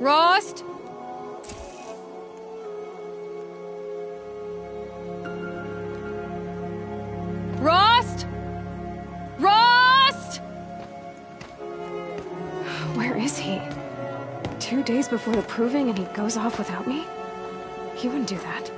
Rost? Rost? Rost? Where is he? 2 days before the proving and he goes off without me? He wouldn't do that.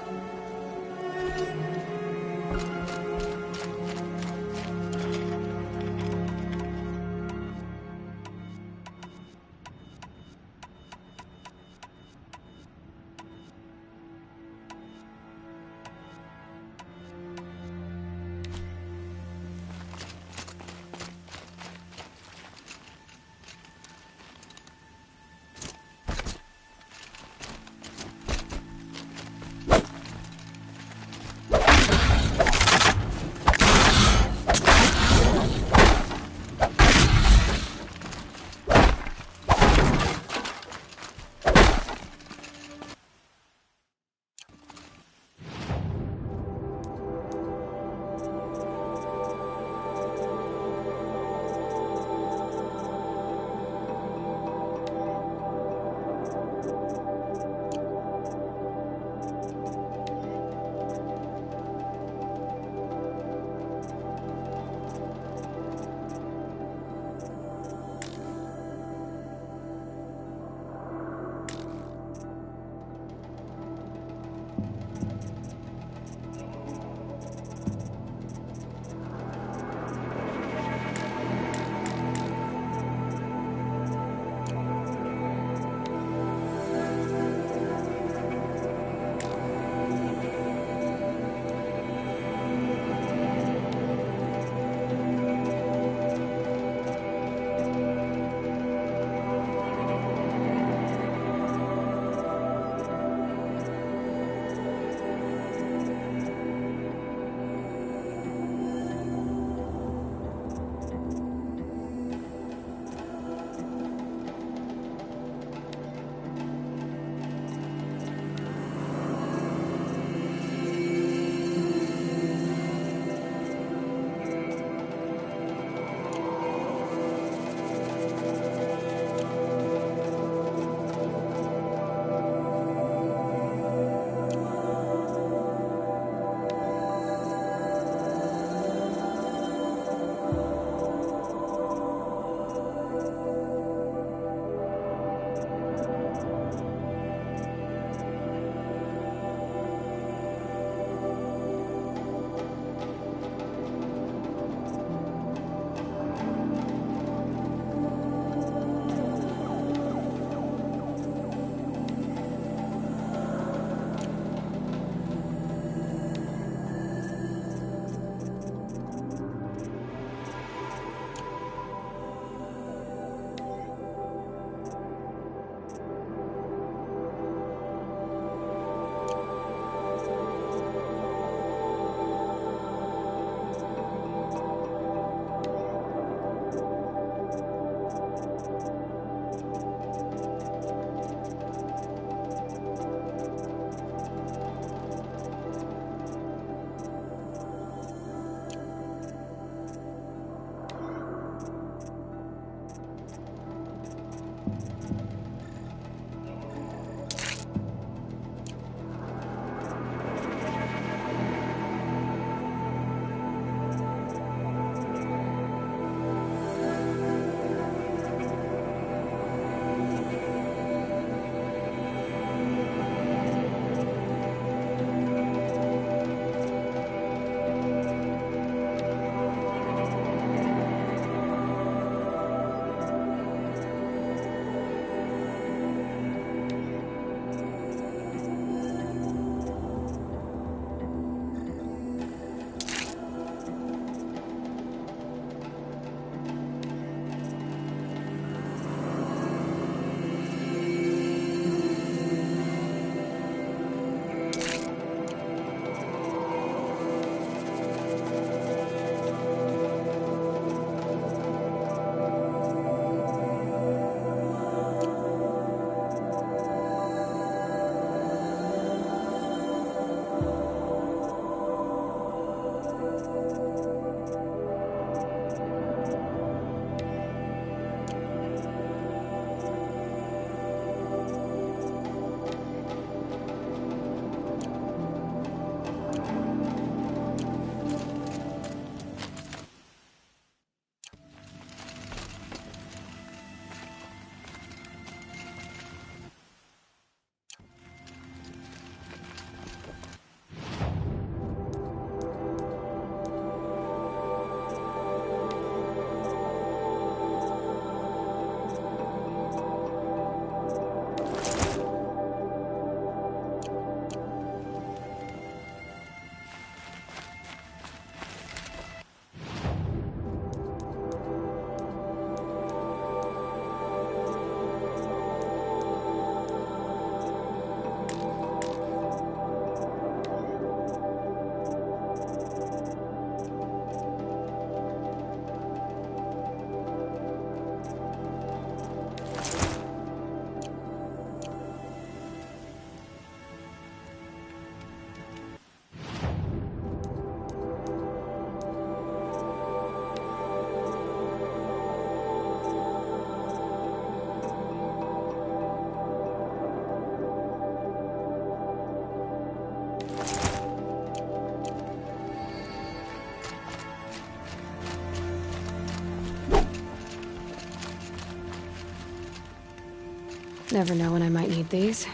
Never know when I might need these.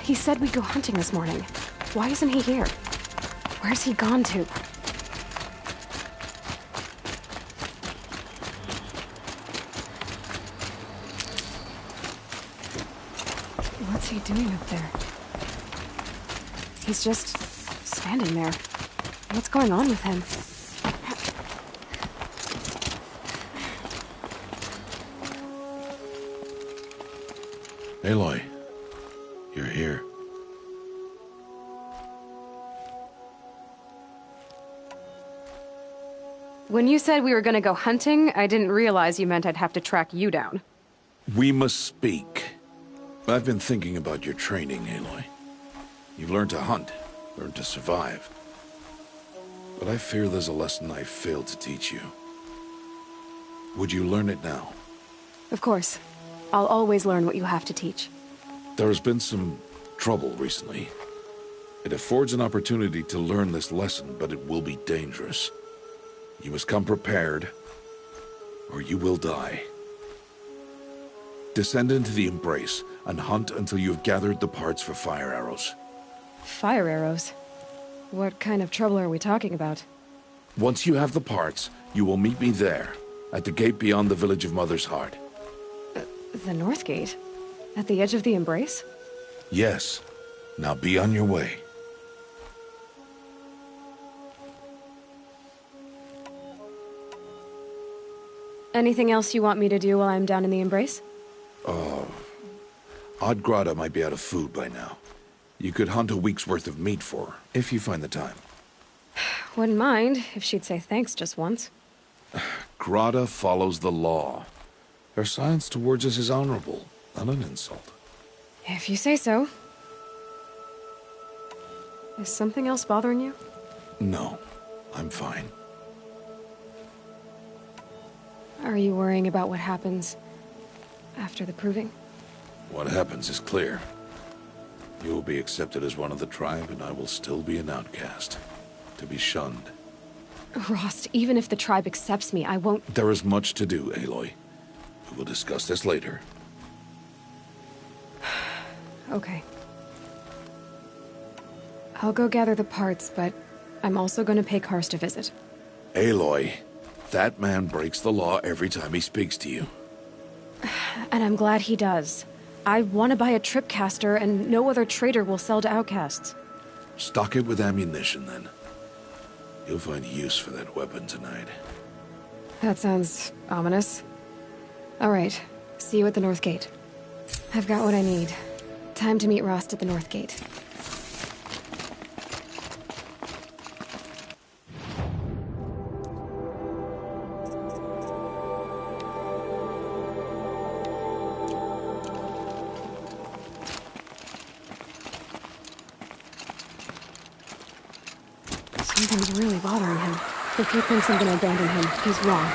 He said we'd go hunting this morning. Why isn't he here? Where's he gone to? What's he doing up there? He's just standing there. What's going on with him? Aloy, you're here. When you said we were gonna go hunting, I didn't realize you meant I'd have to track you down. We must speak. I've been thinking about your training, Aloy. You've learned to hunt, learned to survive. But I fear there's a lesson I failed to teach you. Would you learn it now? Of course. I'll always learn what you have to teach. There has been some trouble recently. It affords an opportunity to learn this lesson, but it will be dangerous. You must come prepared, or you will die. Descend into the Embrace and hunt until you have gathered the parts for fire arrows. Fire arrows? What kind of trouble are we talking about? Once you have the parts, you will meet me there, at the gate beyond the village of Mother's Heart. The North Gate? At the edge of the Embrace? Yes. Now be on your way. Anything else you want me to do while I'm down in the Embrace? Odd Grata might be out of food by now. You could hunt a week's worth of meat for her, if you find the time. Wouldn't mind if she'd say thanks just once. Grata follows the law. Her silence towards us is honorable, not an insult. If you say so. Is something else bothering you? No, I'm fine. Are you worrying about what happens after the proving? What happens is clear. You will be accepted as one of the tribe, and I will still be an outcast. To be shunned. Rost, even if the tribe accepts me, I won't— There is much to do, Aloy. We will discuss this later. Okay. I'll go gather the parts, but I'm also gonna pay Karst a visit. Aloy, that man breaks the law every time he speaks to you. And I'm glad he does. I want to buy a tripcaster, and no other trader will sell to outcasts. Stock it with ammunition, then. You'll find use for that weapon tonight. That sounds ominous. All right, see you at the North Gate. I've got what I need. Time to meet Rost at the North Gate. Something's really bothering him. If he thinks I'm gonna abandon him, he's wrong.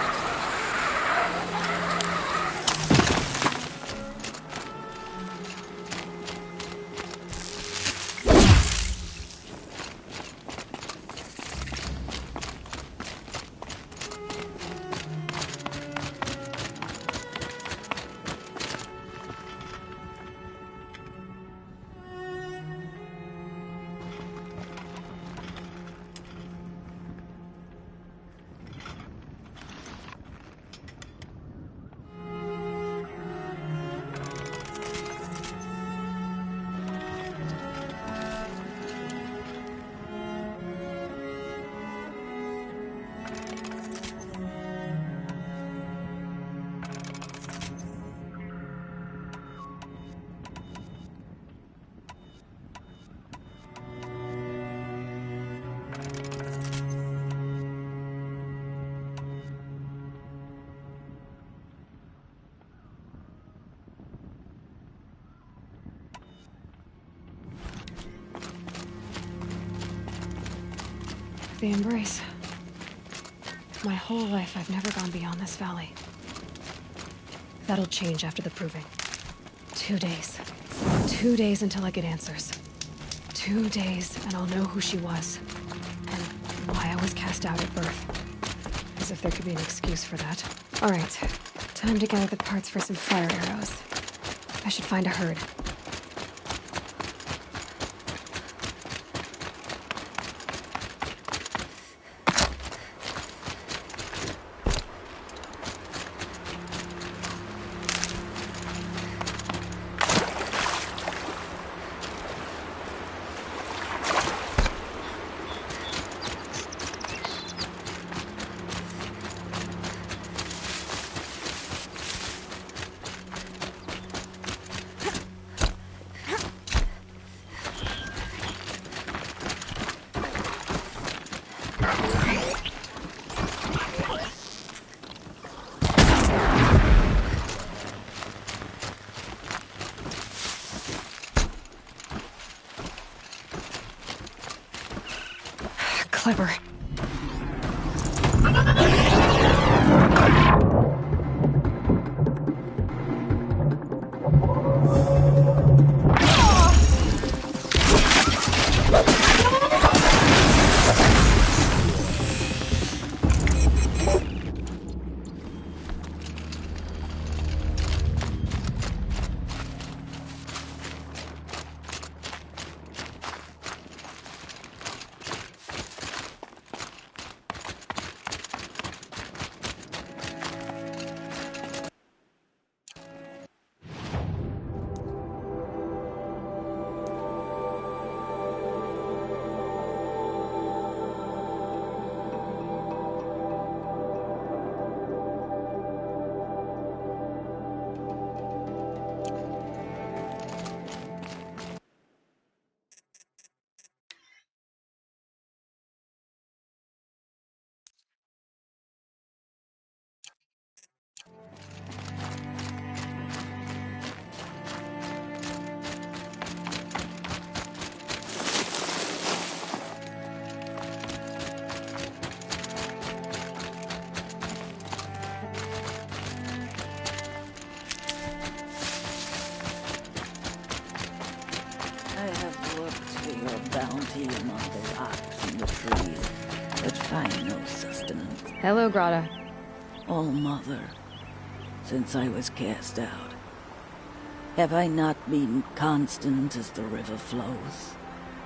The embrace. My whole life, I've never gone beyond this valley. That'll change after the proving. 2 days. 2 days until I get answers. 2 days, and I'll know who she was. And why I was cast out at birth. As if there could be an excuse for that. Alright, time to gather the parts for some fire arrows. I should find a herd. Clever. Bounty among the rocks and the trees, but find no sustenance. Hello, Grata. Oh, Mother, since I was cast out, have I not been constant as the river flows?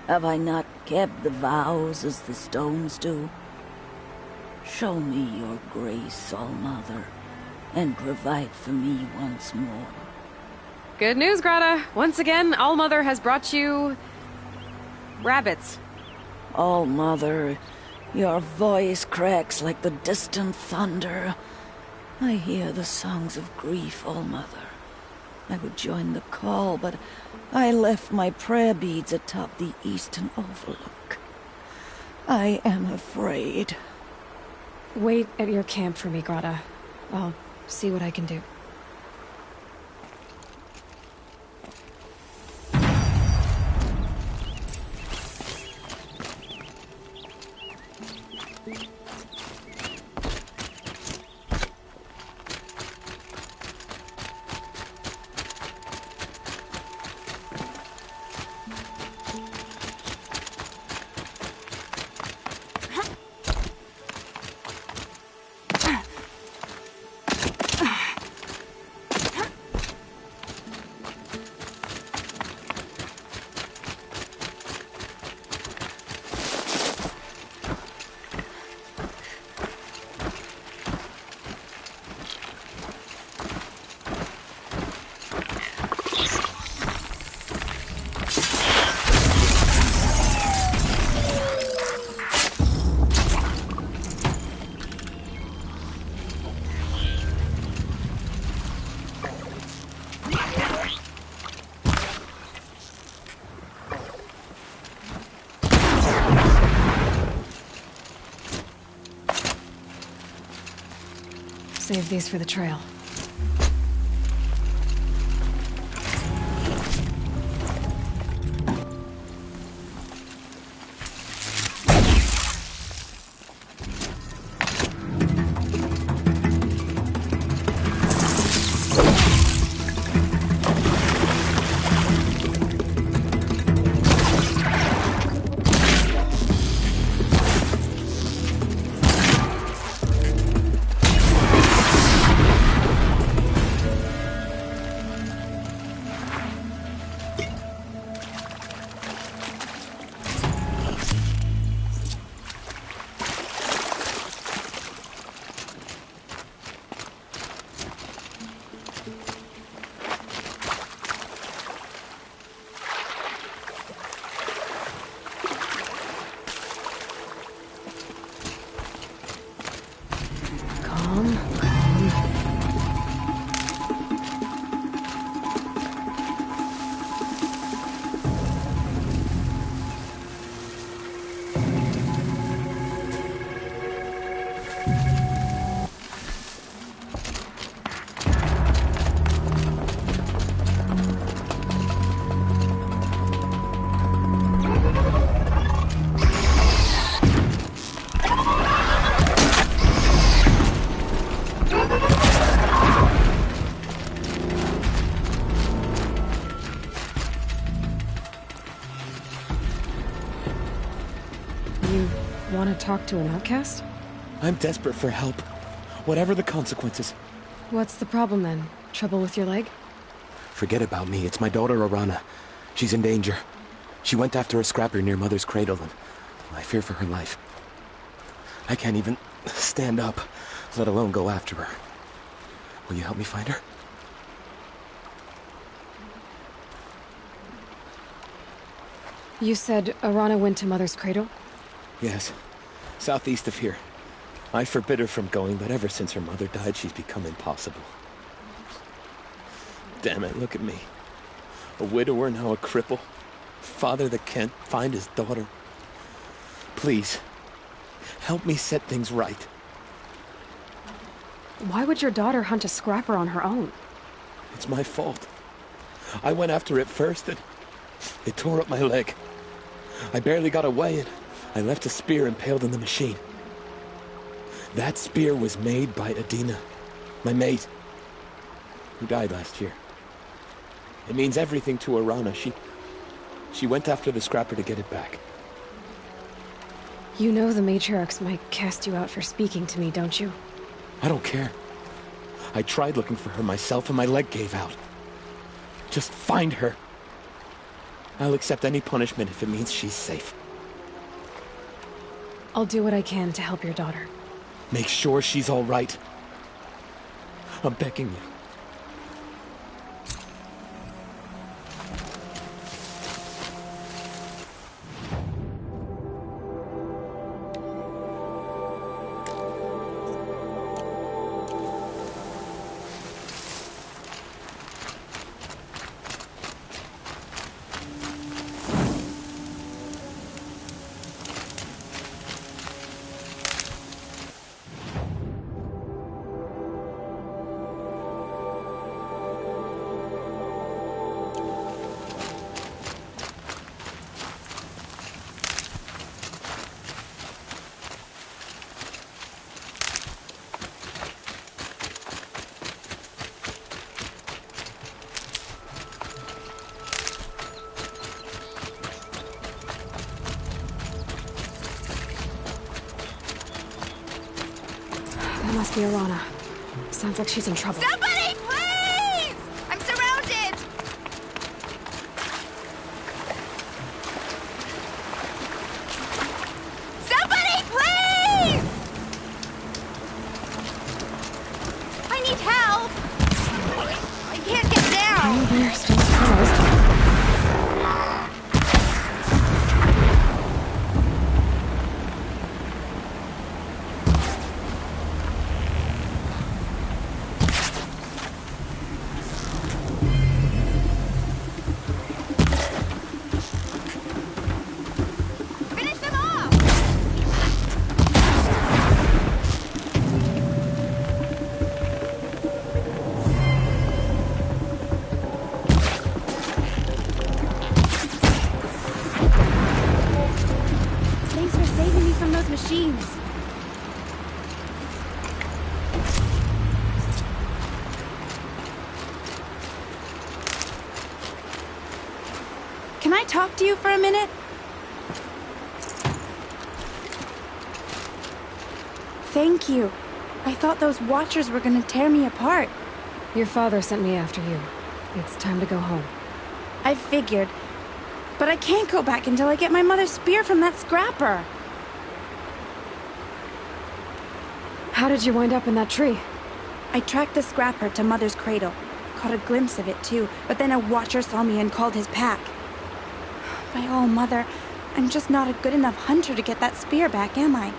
Have I not kept the vows as the stones do? Show me your grace, All Mother, and provide for me once more. Good news, Grata. Once again, All-Mother has brought you... rabbits. All Mother, your voice cracks like the distant thunder. I hear the songs of grief, All Mother. I would join the call, but I left my prayer beads atop the eastern overlook. I am afraid. Wait at your camp for me, Grata. I'll see what I can do. Save these for the trail. You want to talk to an outcast? I'm desperate for help. Whatever the consequences. What's the problem then? Trouble with your leg? Forget about me. It's my daughter, Arana. She's in danger. She went after a scrapper near Mother's cradle, and I fear for her life. I can't even stand up, let alone go after her. Will you help me find her? You said Arana went to Mother's cradle? Yes. Southeast of here. I forbid her from going, but ever since her mother died, she's become impossible. Damn it, look at me. A widower, now a cripple. Father that can't find his daughter. Please, help me set things right. Why would your daughter hunt a scrapper on her own? It's my fault. I went after it first, and it tore up my leg. I barely got away, and I left a spear impaled in the machine. That spear was made by Adina, my mate, who died last year. It means everything to Arana. She went after the scrapper to get it back. You know the matriarchs might cast you out for speaking to me, don't you? I don't care. I tried looking for her myself, and my leg gave out. Just find her. I'll accept any punishment if it means she's safe. I'll do what I can to help your daughter. Make sure she's all right. I'm begging you. That must be Arana. Sounds like she's in trouble. Somebody, please! I'm surrounded! Somebody, please! I need help! I can't get down! They're still surprised. Finish them off! Thanks for saving me from those machines. Can I talk to you for a minute? Thank you. I thought those watchers were gonna tear me apart. Your father sent me after you. It's time to go home. I figured. But I can't go back until I get my mother's spear from that scrapper. How did you wind up in that tree? I tracked the scrapper to Mother's cradle. Caught a glimpse of it too, but then a watcher saw me and called his pack. By all, Mother, I'm just not a good enough hunter to get that spear back, am I?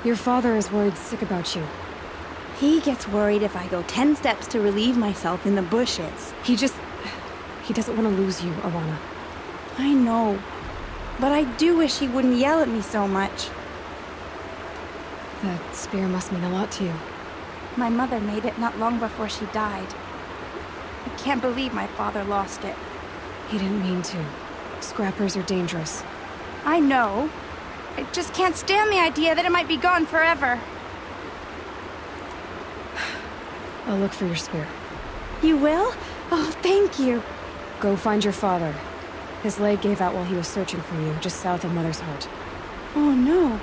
Your father is worried sick about you. He gets worried if I go 10 steps to relieve myself in the bushes. He doesn't want to lose you, Arana. I know, but I do wish he wouldn't yell at me so much. That spear must mean a lot to you. My mother made it not long before she died. I can't believe my father lost it. He didn't mean to. Scrappers are dangerous. I know. I just can't stand the idea that it might be gone forever. I'll look for your spear. You will? Oh, thank you. Go find your father. His leg gave out while he was searching for you, just south of Mother's Heart. Oh no.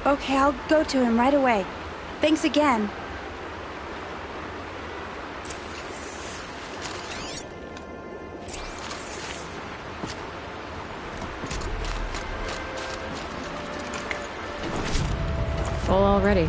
Okay, I'll go to him right away. Thanks again. Full already.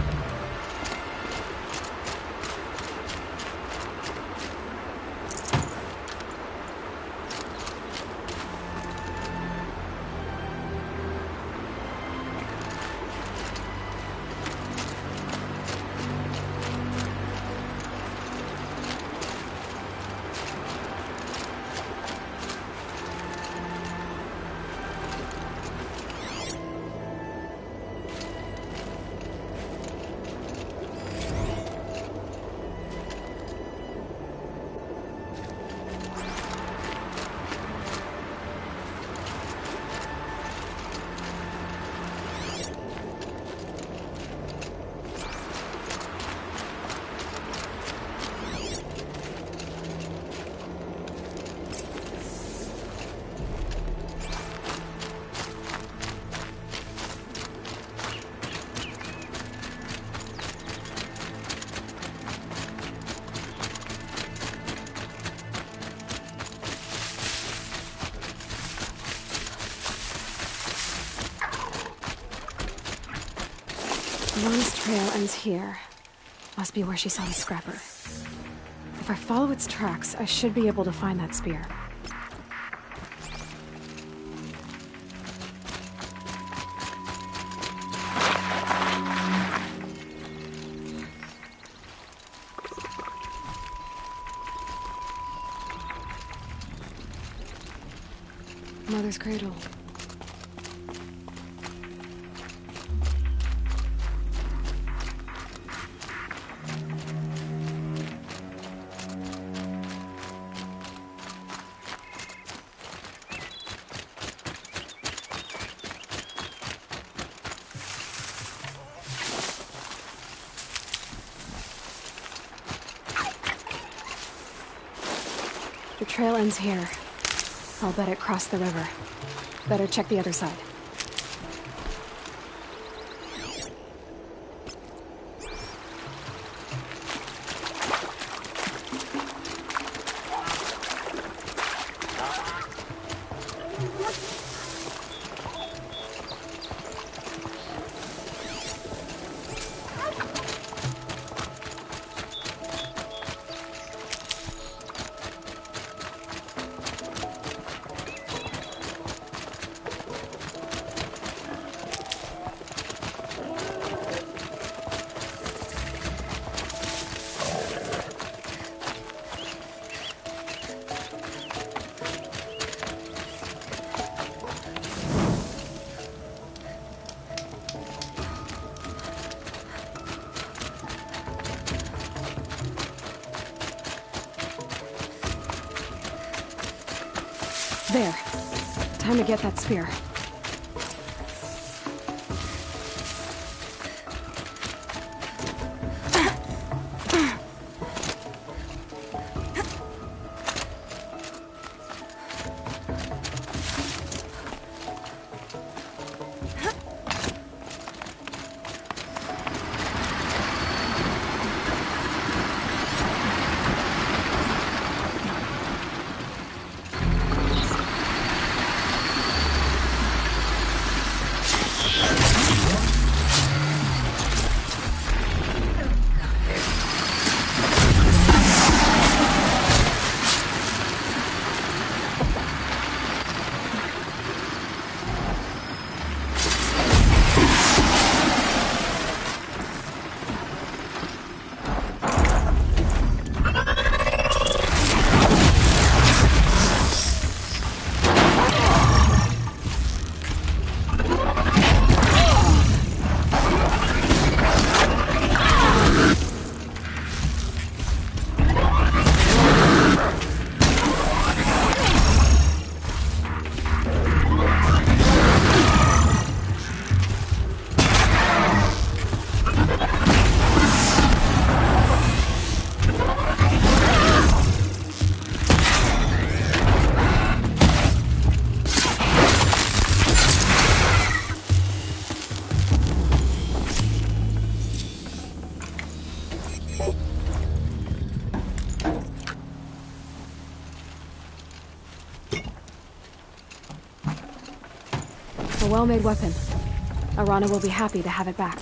Mom's trail ends here. Must be where she saw the scrapper. If I follow its tracks, I should be able to find that spear. Mother's cradle. The trail ends here. I'll bet it crossed the river. Better check the other side. There. Time to get that spear. A well-made weapon. Arana will be happy to have it back.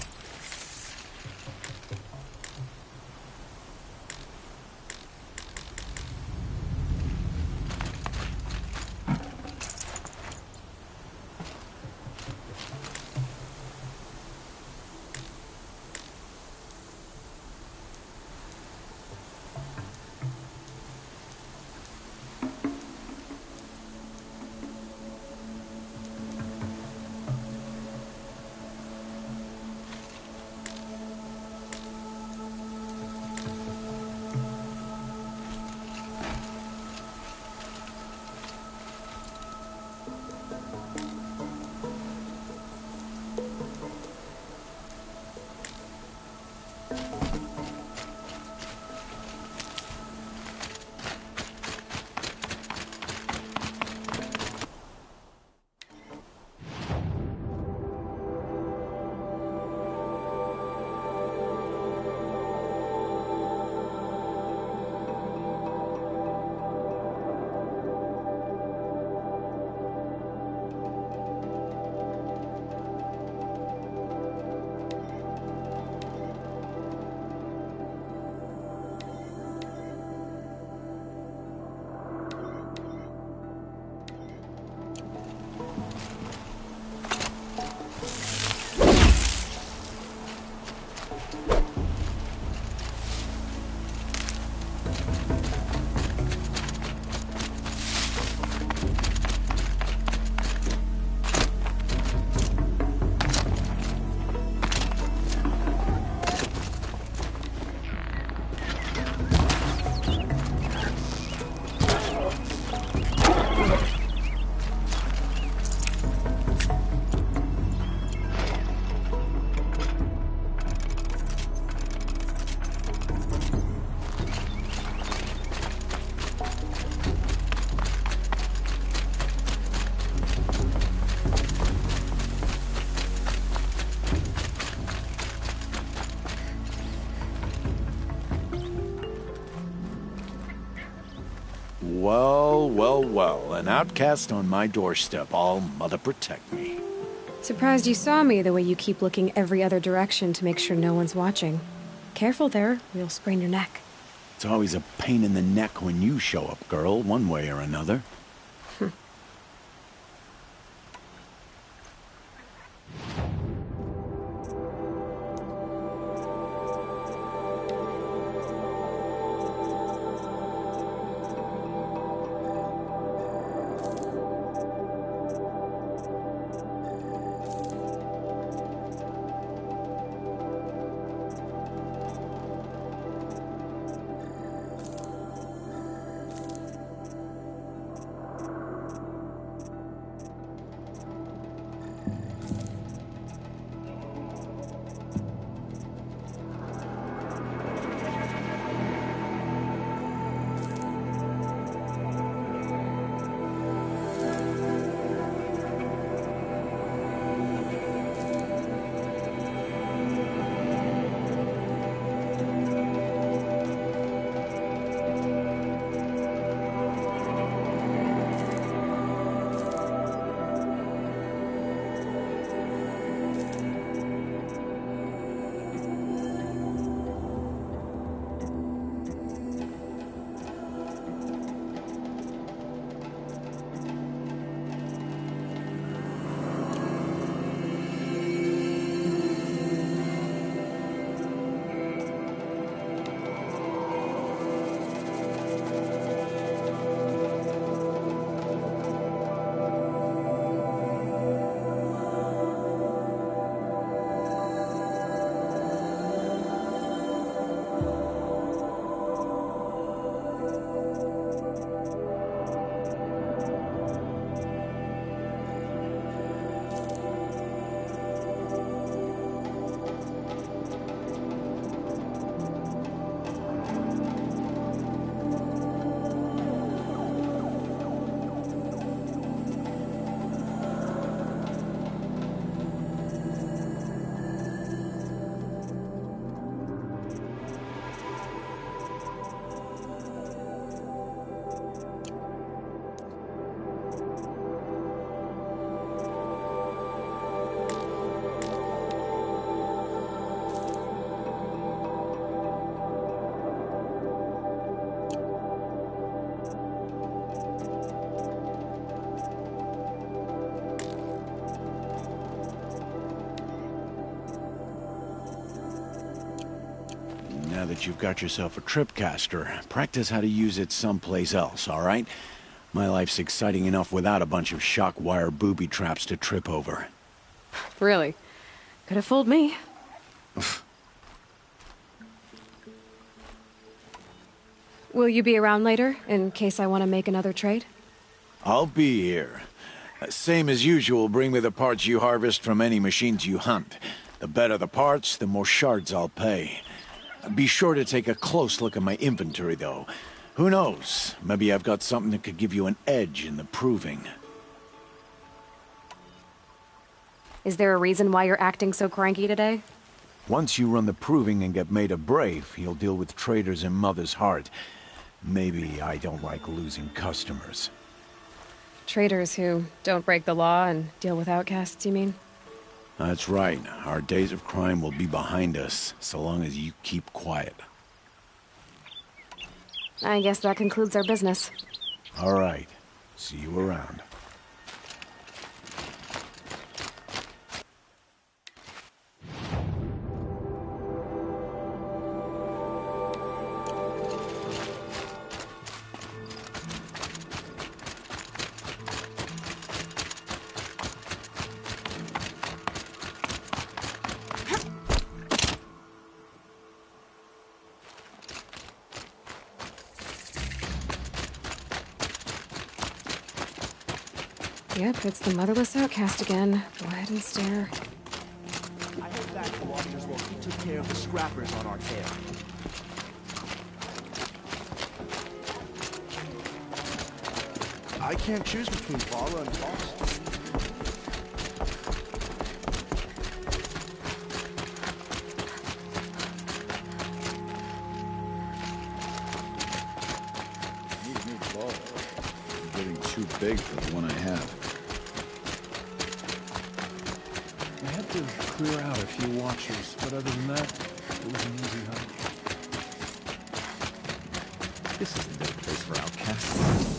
Well, well, well. An outcast on my doorstep. All mother protect me. Surprised you saw me the way you keep looking every other direction to make sure no one's watching. Careful there, you'll sprain your neck. It's always a pain in the neck when you show up, girl, one way or another. Now that you've got yourself a tripcaster, practice how to use it someplace else, all right? My life's exciting enough without a bunch of shock wire booby traps to trip over. Really? Could have fooled me. Will you be around later, in case I want to make another trade? I'll be here. Same as usual, bring me the parts you harvest from any machines you hunt. The better the parts, the more shards I'll pay. Be sure to take a close look at my inventory, though. Who knows? Maybe I've got something that could give you an edge in the proving. Is there a reason why you're acting so cranky today? Once you run the proving and get made a brave, you'll deal with traitors in Mother's Heart. Maybe I don't like losing customers. Traitors who don't break the law and deal with outcasts, you mean? That's right. Our days of crime will be behind us, so long as you keep quiet. I guess that concludes our business. All right. See you around. Yep, it's the motherless outcast again. Go ahead and stare. I heard back from officers while he took care of the scrappers on our tail. I can't choose between Vala and Fox. Need a new bow. I'm getting too big for the one I have. I had to clear out a few watchers, but other than that, it was an easy hunt. This isn't no place for outcasts.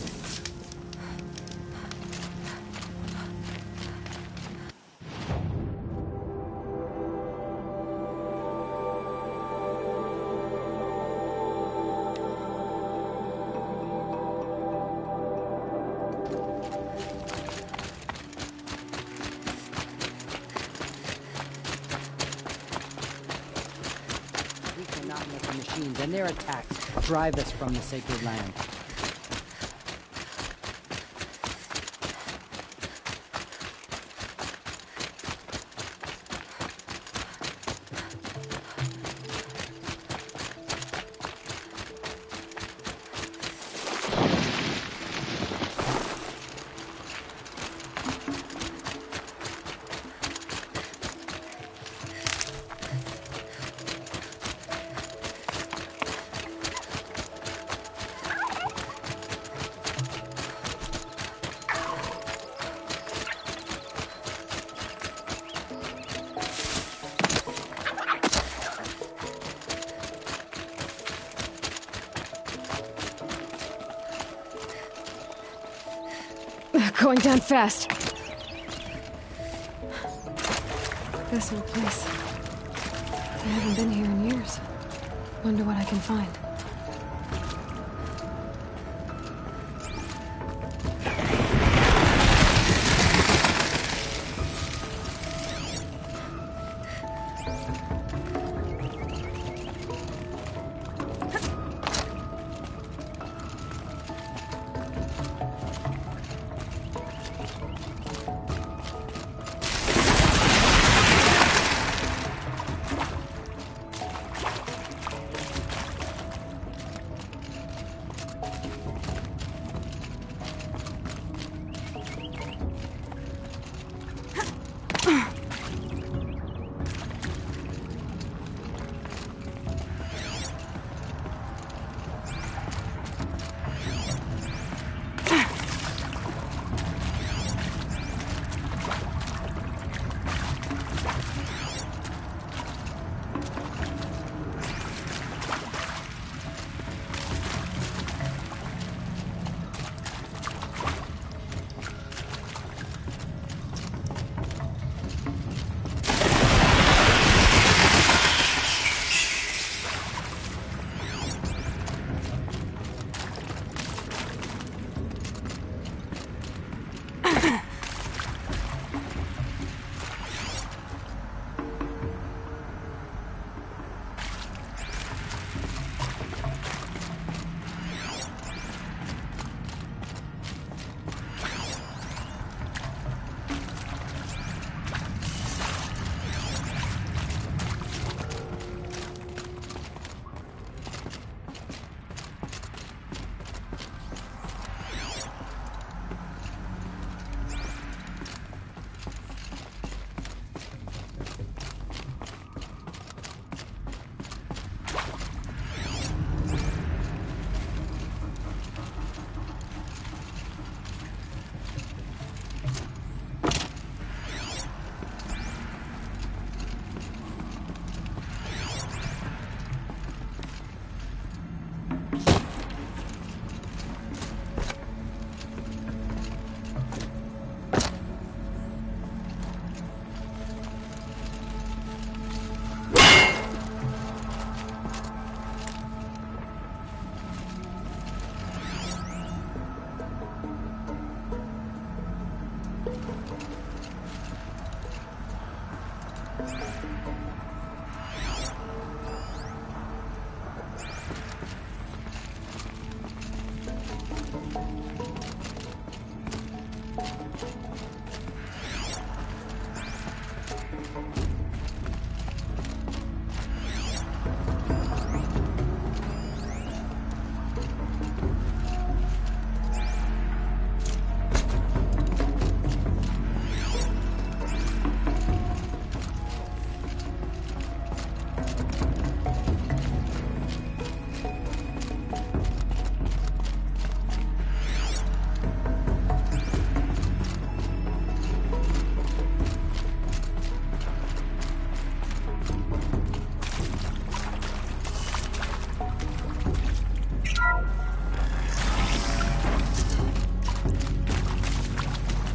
Machines and their attacks drive us from the sacred land. Going down fast. This old place. I haven't been here in years. Wonder what I can find.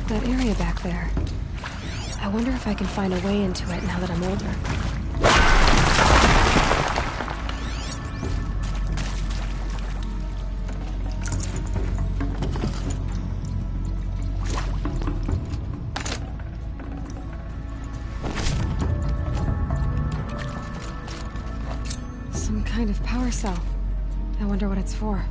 That area back there. I wonder if I can find a way into it now that I'm older. Some kind of power cell. I wonder what it's for.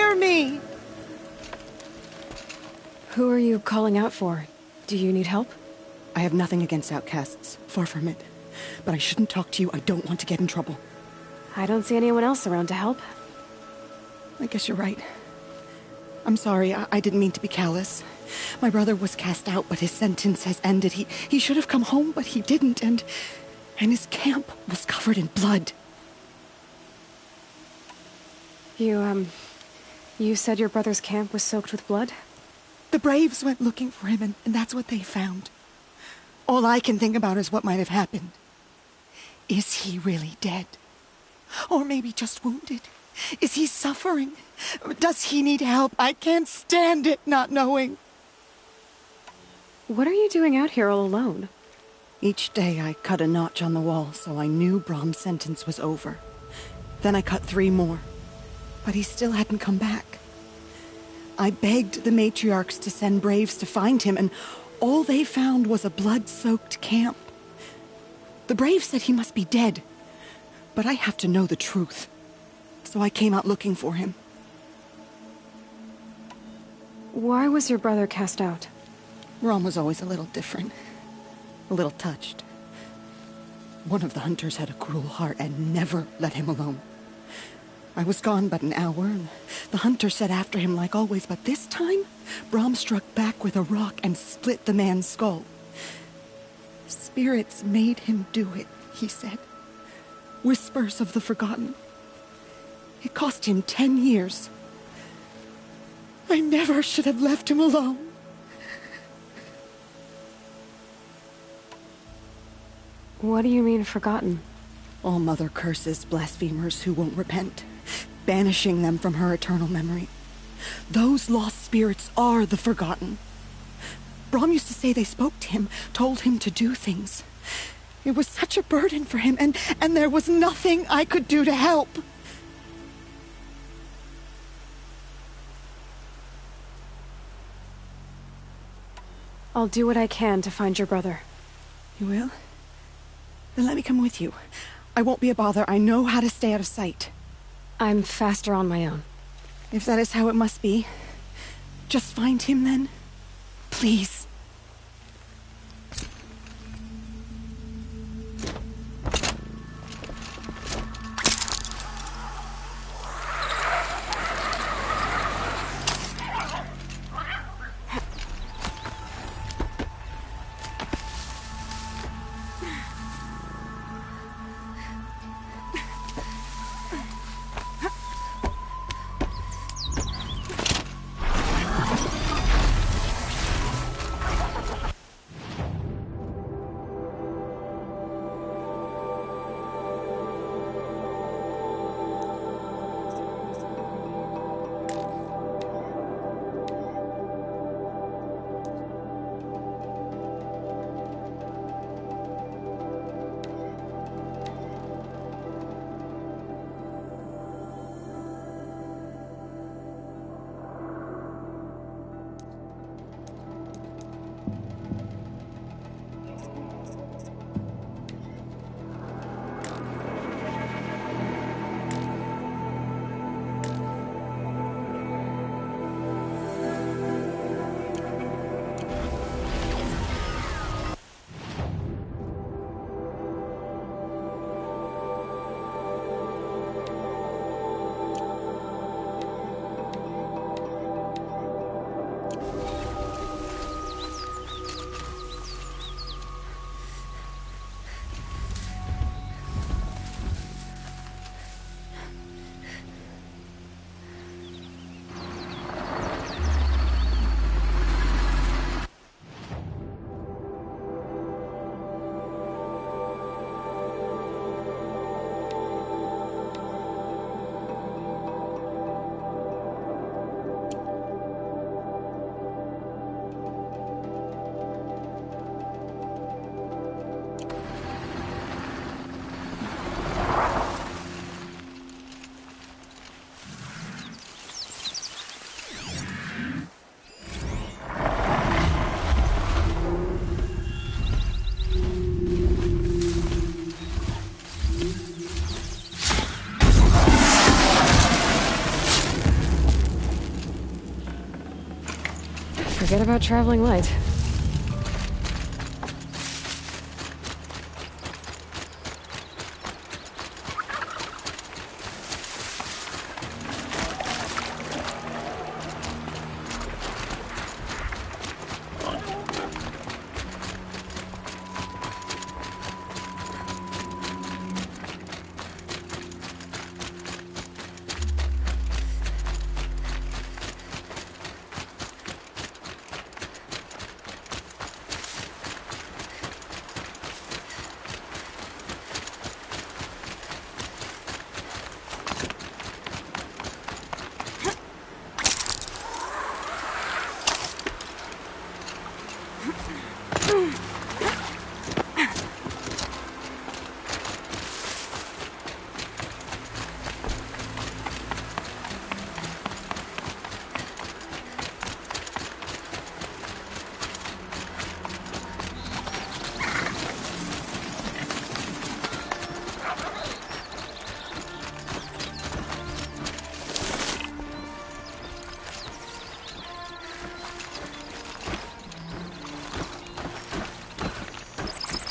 hear me! Who are you calling out for? Do you need help? I have nothing against outcasts. Far from it. But I shouldn't talk to you. I don't want to get in trouble. I don't see anyone else around to help. I guess you're right. I'm sorry. I didn't mean to be callous. My brother was cast out, but his sentence has ended. He should have come home, but he didn't, and his camp was covered in blood. You said your brother's camp was soaked with blood? The Braves went looking for him, and that's what they found. All I can think about is what might have happened. Is he really dead? Or maybe just wounded? Is he suffering? Does he need help? I can't stand it not knowing. What are you doing out here all alone? Each day I cut a notch on the wall so I knew Brahm's sentence was over. Then I cut 3 more. But he still hadn't come back. I begged the matriarchs to send Braves to find him, and all they found was a blood-soaked camp. The Braves said he must be dead, but I have to know the truth. So I came out looking for him. Why was your brother cast out? Brahm was always a little different. A little touched. One of the hunters had a cruel heart and never let him alone. I was gone but an hour, and the hunter set after him like always, but this time, Brahm struck back with a rock and split the man's skull. Spirits made him do it, he said. Whispers of the forgotten. It cost him 10 years. I never should have left him alone. What do you mean, forgotten? All Mother curses blasphemers who won't repent, banishing them from her eternal memory. Those lost spirits are the forgotten. Brahm used to say they spoke to him, told him to do things. It was such a burden for him, and there was nothing I could do to help. I'll do what I can to find your brother. You will? Then let me come with you. I won't be a bother. I know how to stay out of sight. I'm faster on my own. If that is how it must be, just find him then. Please. about traveling light.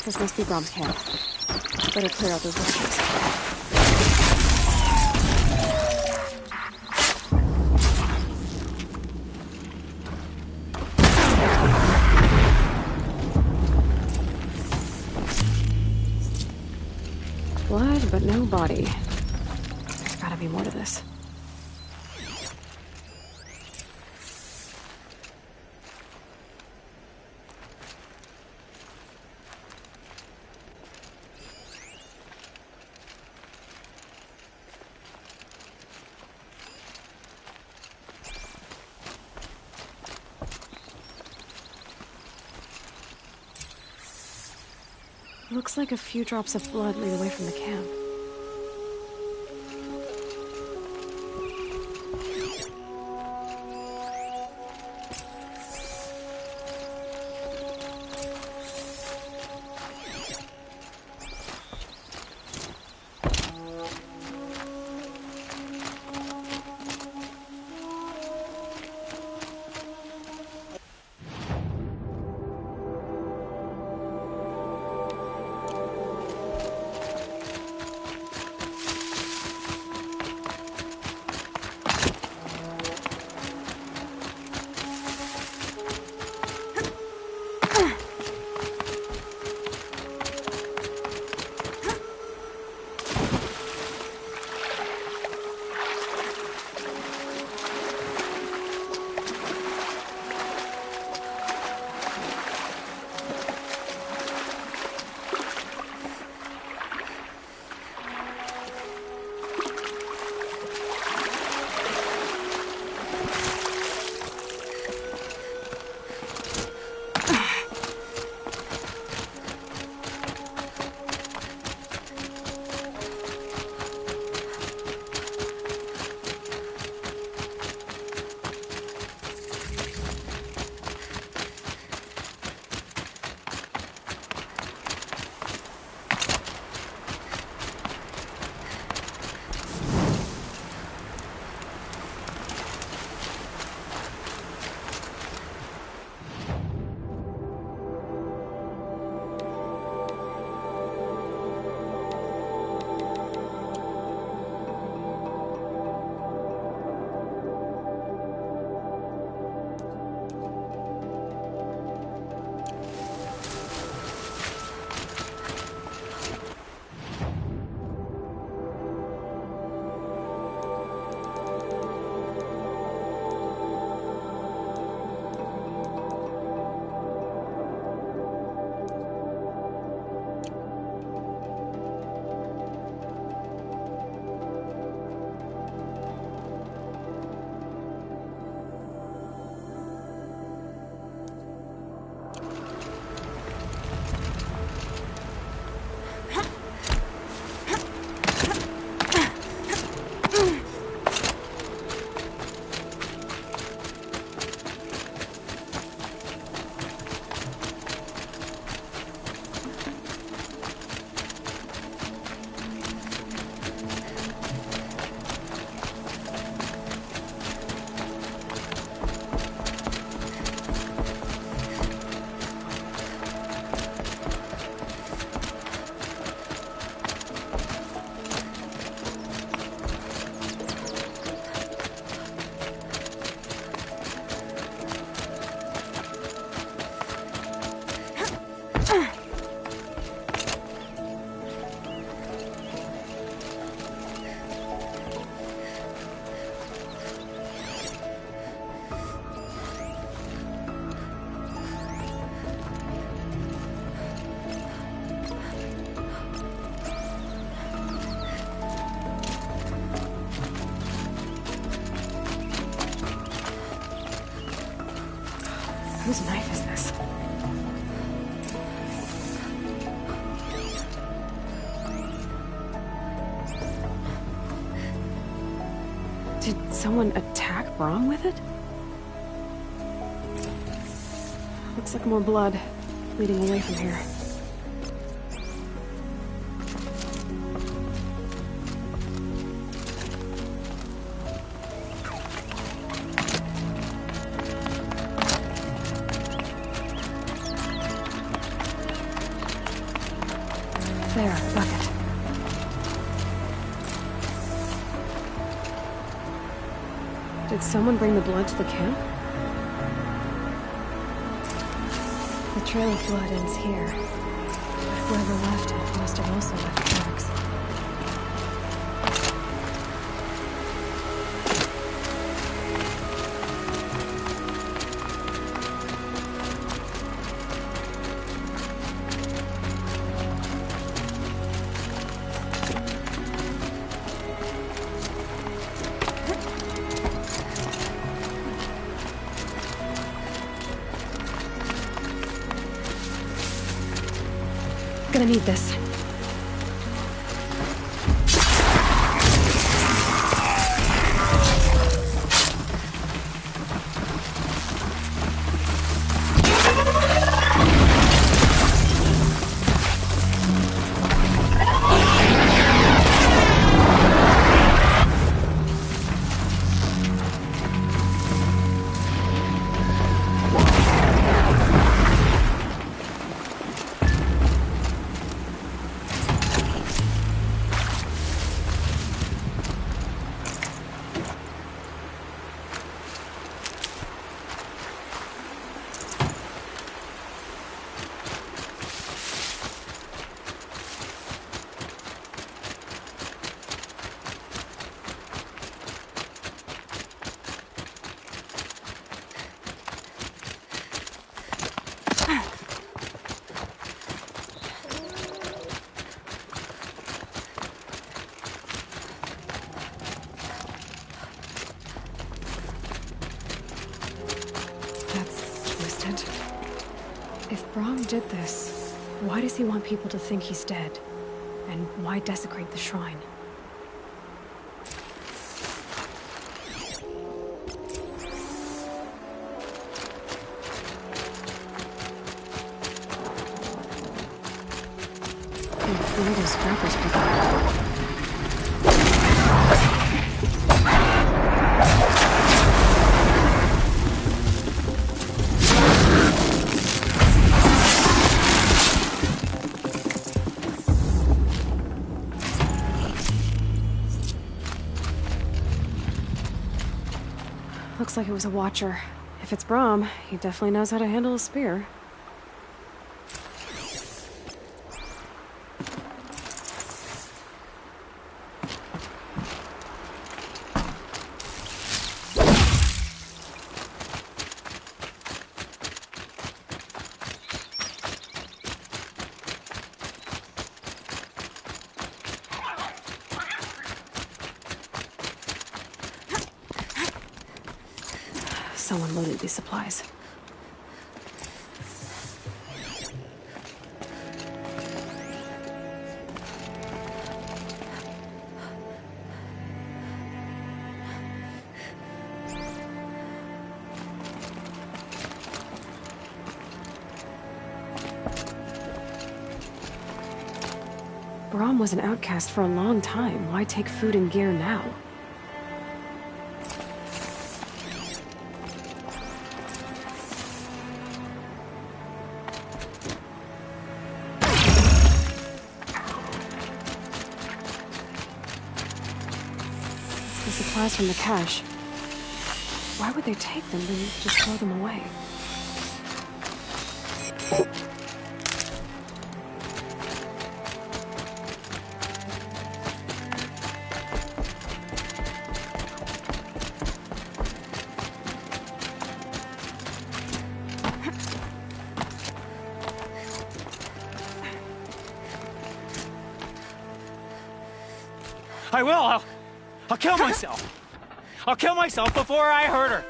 This must be Brom's camp. Better clear out those bushes. Blood, but no body. There's gotta be more to this. Looks like a few drops of blood lead away from the camp. Whose knife is this? Did someone attack Brom with it? Looks like more blood leading away from here. There, bucket. Did someone bring the blood to the camp? The trail of blood ends here. But whoever left it must have also left tracks. Gonna need this. If Brom did this, why does he want people to think he's dead? And why desecrate the shrine? Where are those scrappers picking up? Looks like it was a watcher. If it's Brom, he definitely knows how to handle a spear. Someone loaded these supplies. Brom was an outcast for a long time. Why take food and gear now? The supplies from the cache. Why would they take them and just throw them away? I will! I'll kill myself! I'll kill myself before I hurt her!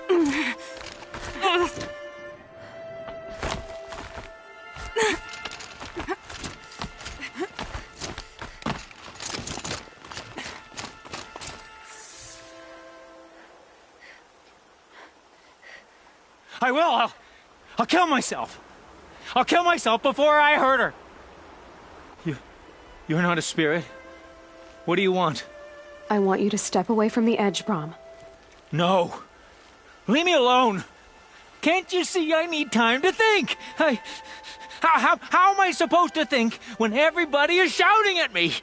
I will. I'll kill myself. I'll kill myself before I hurt her. You're not a spirit. What do you want? I want you to step away from the edge, Brom. No. Leave me alone. Can't you see I need time to think? How am I supposed to think when everybody is shouting at me?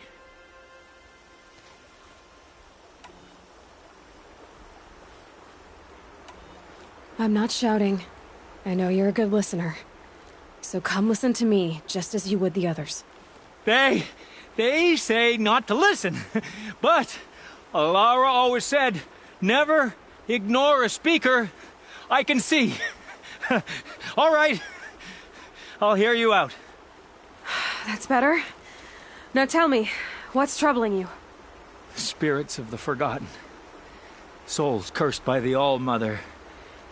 I'm not shouting. I know you're a good listener. So come listen to me, just as you would the others. They say not to listen. But Alara always said, never ignore a speaker I can see. All right. I'll hear you out. That's better. Now tell me, what's troubling you? Spirits of the forgotten. Souls cursed by the All-Mother.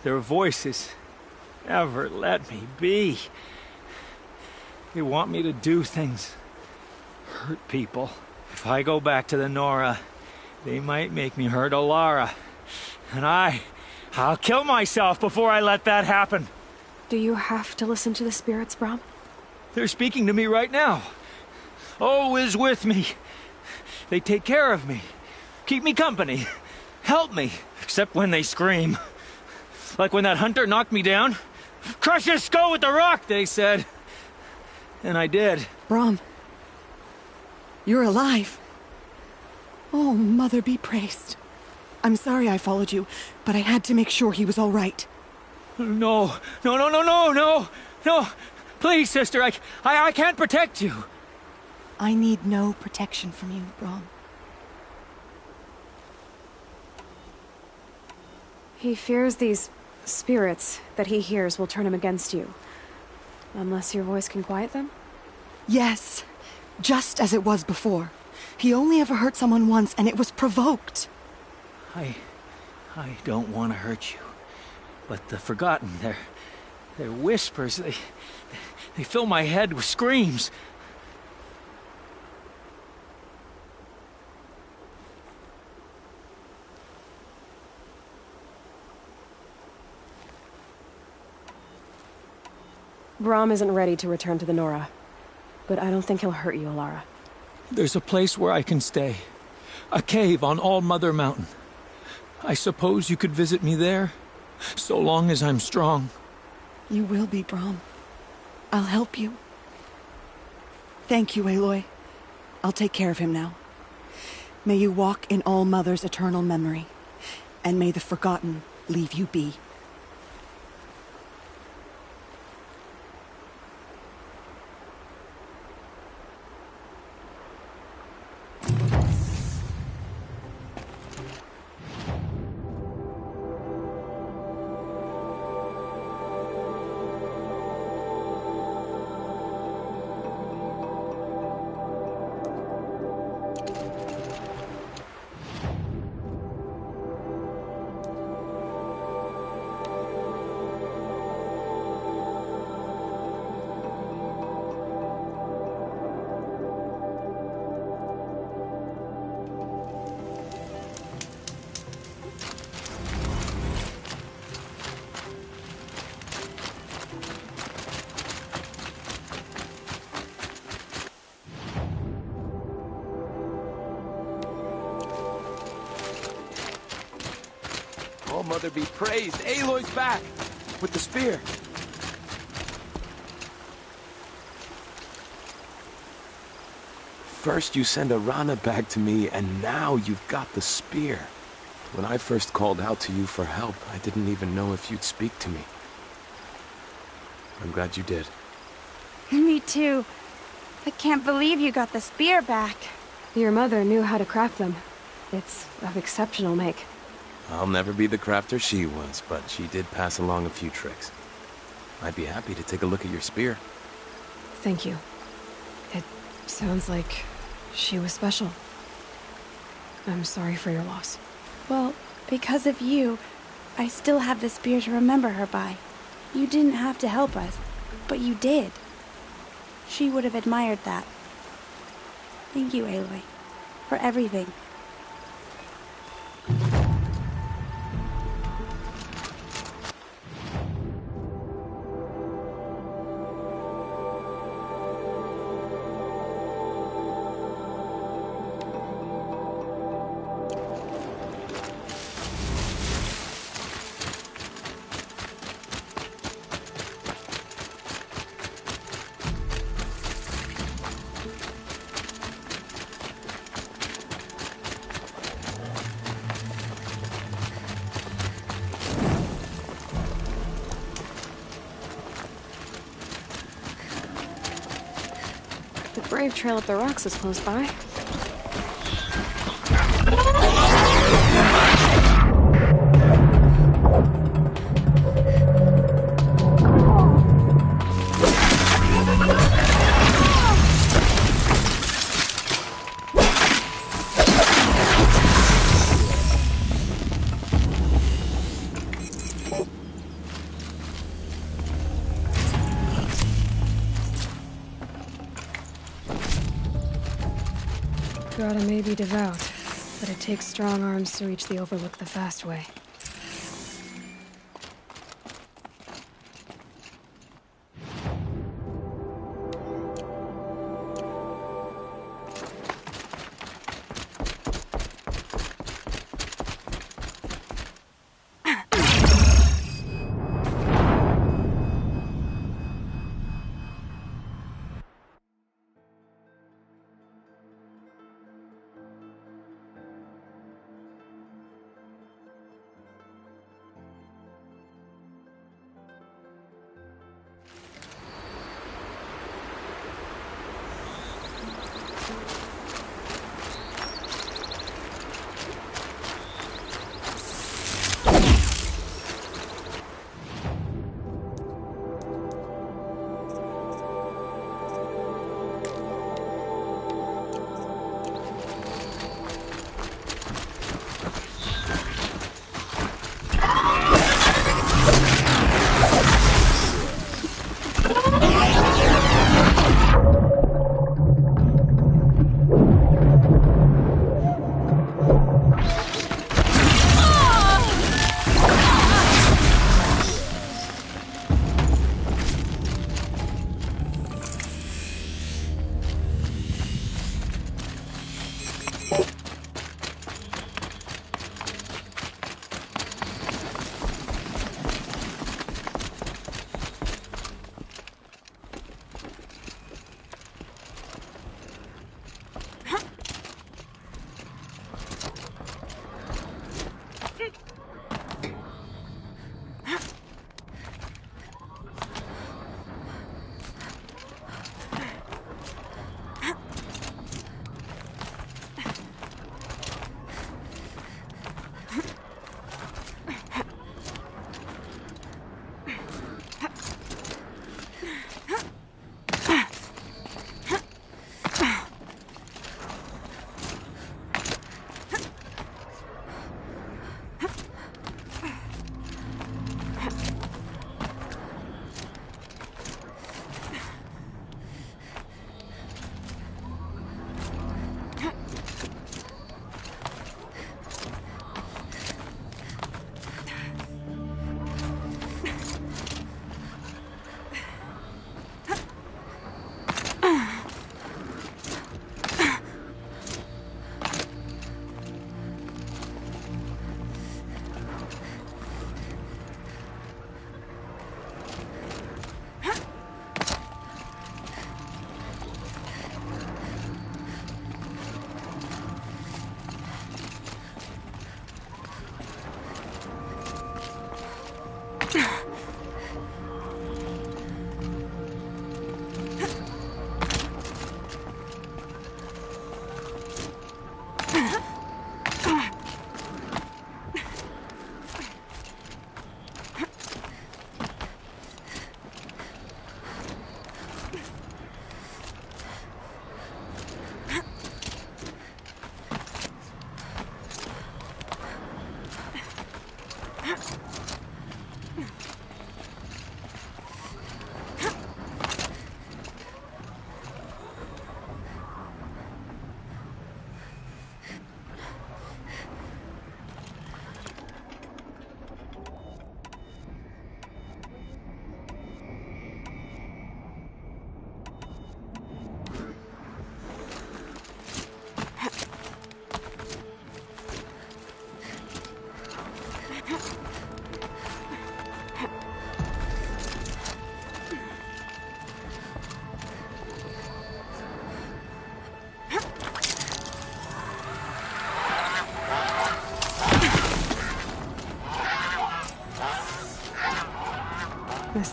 Their voices never let me be. They want me to do things. Hurt people. If I go back to the Nora, they might make me hurt Alara. And I'll kill myself before I let that happen. Do you have to listen to the spirits, Brom? They're speaking to me right now. O is with me. They take care of me. Keep me company. Help me. Except when they scream. Like when that hunter knocked me down. Crush his skull with the rock, they said. And I did. Brom. You're alive. Oh, Mother be praised. I'm sorry I followed you, but I had to make sure he was all right. No. Please, sister, I can't protect you. I need no protection from you, Brom. He fears these spirits that he hears will turn him against you. Unless your voice can quiet them? Yes. Just as it was before. He only ever hurt someone once, and it was provoked. I don't want to hurt you. But the forgotten, their whispers, they fill my head with screams. Brom isn't ready to return to the Nora. But I don't think he'll hurt you, Alara. There's a place where I can stay. A cave on All-Mother Mountain. I suppose you could visit me there, so long as I'm strong. You will be, Brom. I'll help you. Thank you, Aloy. I'll take care of him now. May you walk in All-Mother's eternal memory, and may the forgotten leave you be. Mother be praised. Aloy's back with the spear. First you send Arana back to me, and now you've got the spear. When I first called out to you for help, I didn't even know if you'd speak to me. I'm glad you did. Me too. I can't believe you got the spear back. Your mother knew how to craft them. It's of exceptional make. I'll never be the crafter she was, but she did pass along a few tricks. I'd be happy to take a look at your spear. Thank you. It sounds like she was special. I'm sorry for your loss. Well, because of you, I still have the spear to remember her by. You didn't have to help us, but you did. she would have admired that. Thank you, Aloy, for everything. The brave trail up the rocks is close by. Grotto may be devout, but it takes strong arms to reach the Overlook the fast way.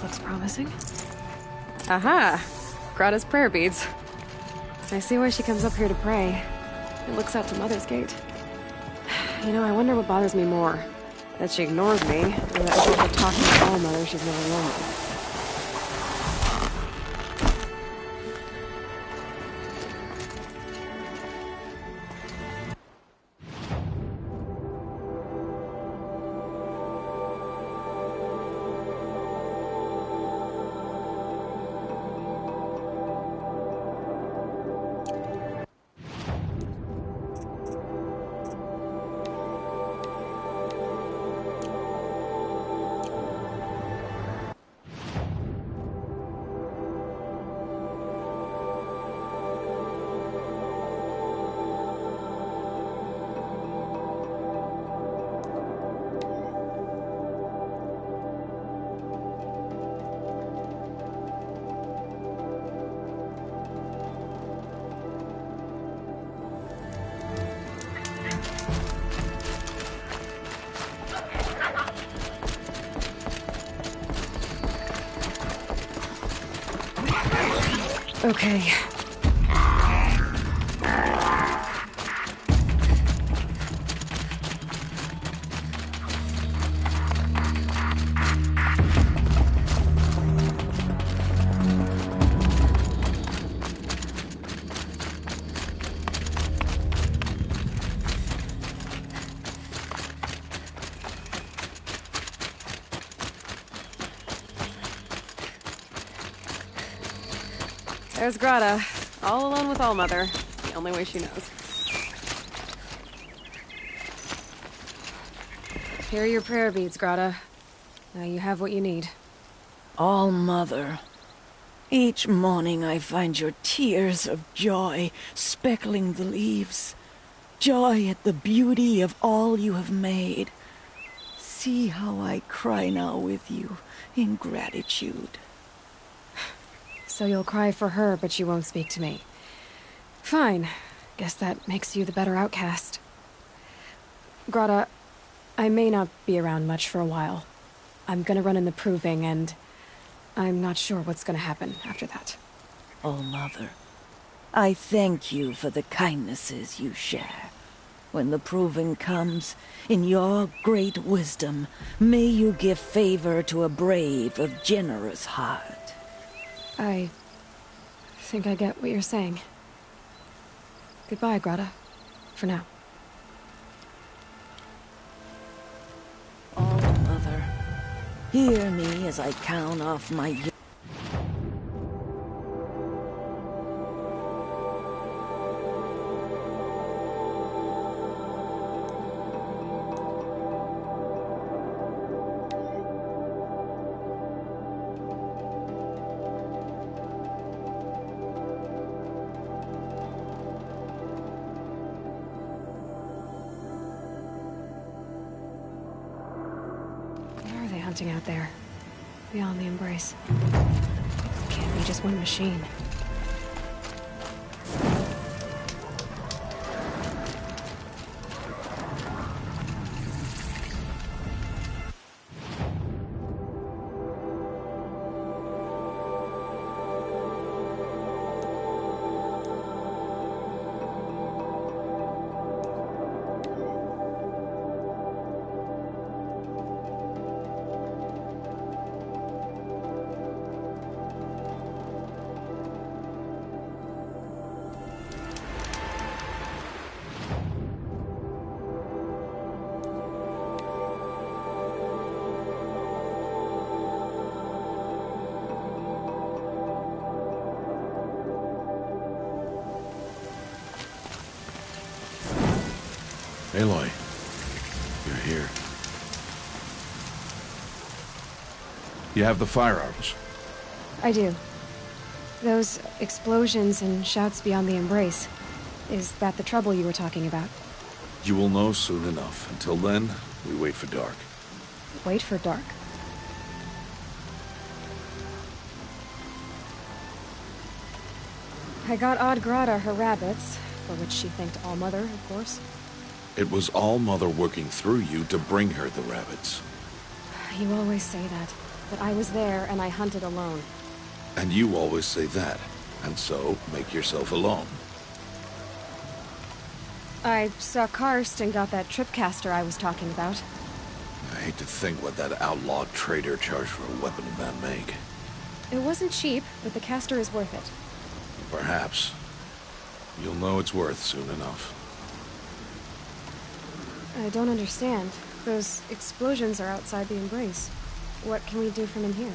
This looks promising. Aha! Grata's prayer beads. I see why she comes up here to pray. It looks out to Mother's Gate. You know, I wonder what bothers me more. That she ignores me, or that over talking to All Mother she's never alone with. Okay. There's Grata, all alone with All Mother. It's the only way she knows. Here are your prayer beads, Grata. Now you have what you need. All Mother, each morning I find your tears of joy speckling the leaves. Joy at the beauty of all you have made. See how I cry now with you in gratitude. So you'll cry for her, but you won't speak to me. Fine. Guess that makes you the better outcast. Grata, I may not be around much for a while. I'm gonna run in the proving, and I'm not sure what's gonna happen after that. Oh, Mother, I thank you for the kindnesses you share. When the proving comes, in your great wisdom, may you give favor to a brave of generous heart. I think I get what you're saying. Goodbye, Grata. For now. Oh, Mother, hear me as I count off my... Hunting out there, beyond the embrace. Can't be just one machine. Aloy, you're here. You have the fire arrows? I do. Those explosions and shouts beyond the embrace. Is that the trouble you were talking about? You will know soon enough. Until then, we wait for dark. Wait for dark. I got Odd Grata her rabbits, for which she thanked All Mother, of course. It was All Mother working through you to bring her the rabbits. You always say that. but I was there and I hunted alone. And you always say that, and so make yourself alone. I saw Karst and got that tripcaster I was talking about. I hate to think what that outlaw trader charged for a weapon of that make. It wasn't cheap, but the caster is worth it. Perhaps. You'll know it's worth soon enough. I don't understand. Those explosions are outside the embrace. What can we do from in here?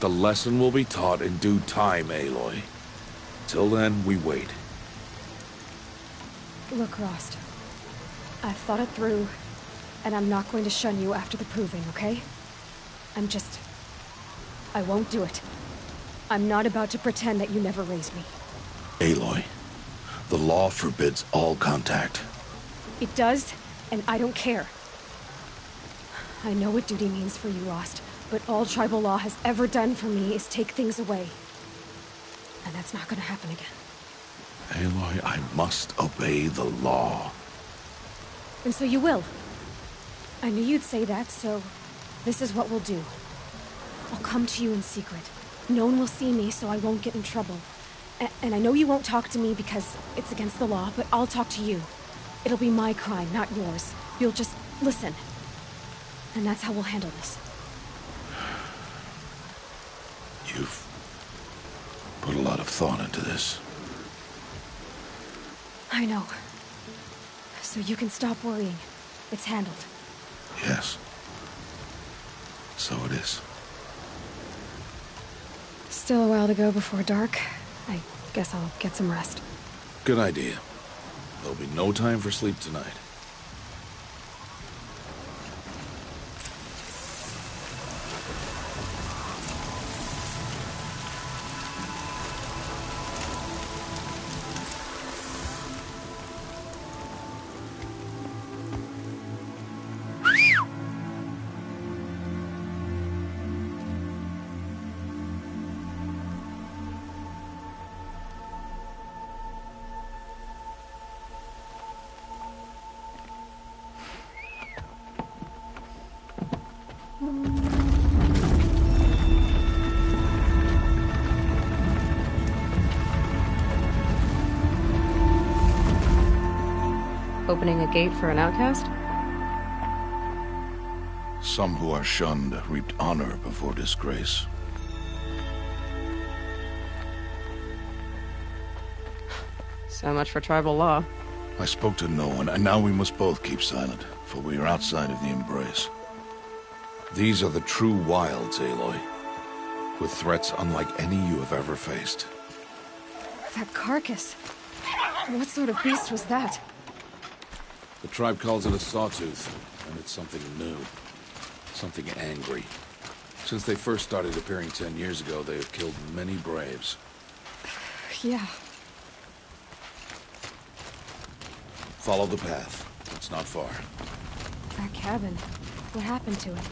The lesson will be taught in due time, Aloy. Till then, we wait. Look, Rost. I've thought it through, and I'm not going to shun you after the proving, okay? I won't do it. I'm not about to pretend that you never raised me. Aloy, the law forbids all contact. It does, and I don't care. I know what duty means for you, Rost, but all tribal law has ever done for me is take things away. And that's not gonna happen again. Aloy, I must obey the law. And so you will. I knew you'd say that, so this is what we'll do. I'll come to you in secret. No one will see me, so I won't get in trouble. And I know you won't talk to me because it's against the law, but I'll talk to you. It'll be my crime, not yours. You'll just listen. And that's how we'll handle this. You've put a lot of thought into this. I know. So you can stop worrying. It's handled. Yes. So it is. Still a while to go before dark. I guess I'll get some rest. Good idea. There'll be no time for sleep tonight. Opening a gate for an outcast? Some who are shunned reaped honor before disgrace. So much for tribal law. I spoke to no one, and now we must both keep silent, for we are outside of the embrace. These are the true wilds, Aloy, with threats unlike any you have ever faced. That carcass. What sort of beast was that? The tribe calls it a sawtooth, and it's something new. Something angry. Since they first started appearing 10 years ago, they have killed many braves. Yeah. Follow the path. It's not far. That cabin. What happened to it?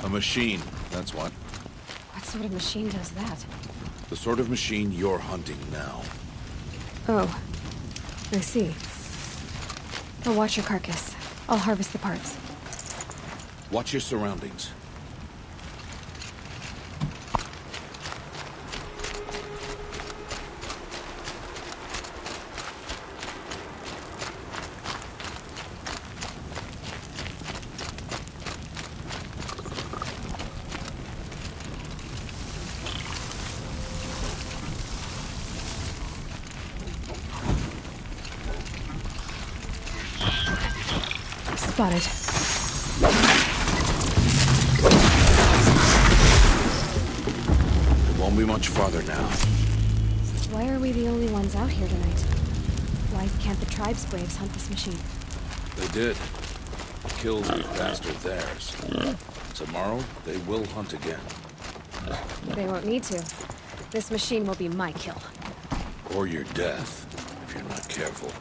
A machine, that's what. What sort of machine does that? The sort of machine you're hunting now. Oh. I see. I'll watch your carcass. I'll harvest the parts. Watch your surroundings. Spotted. It won't be much farther now. Why are we the only ones out here tonight? Why can't the tribe's braves hunt this machine? They did. The kills we passed are theirs. Tomorrow, they will hunt again. They won't need to. This machine will be my kill. Or your death, if you're not careful.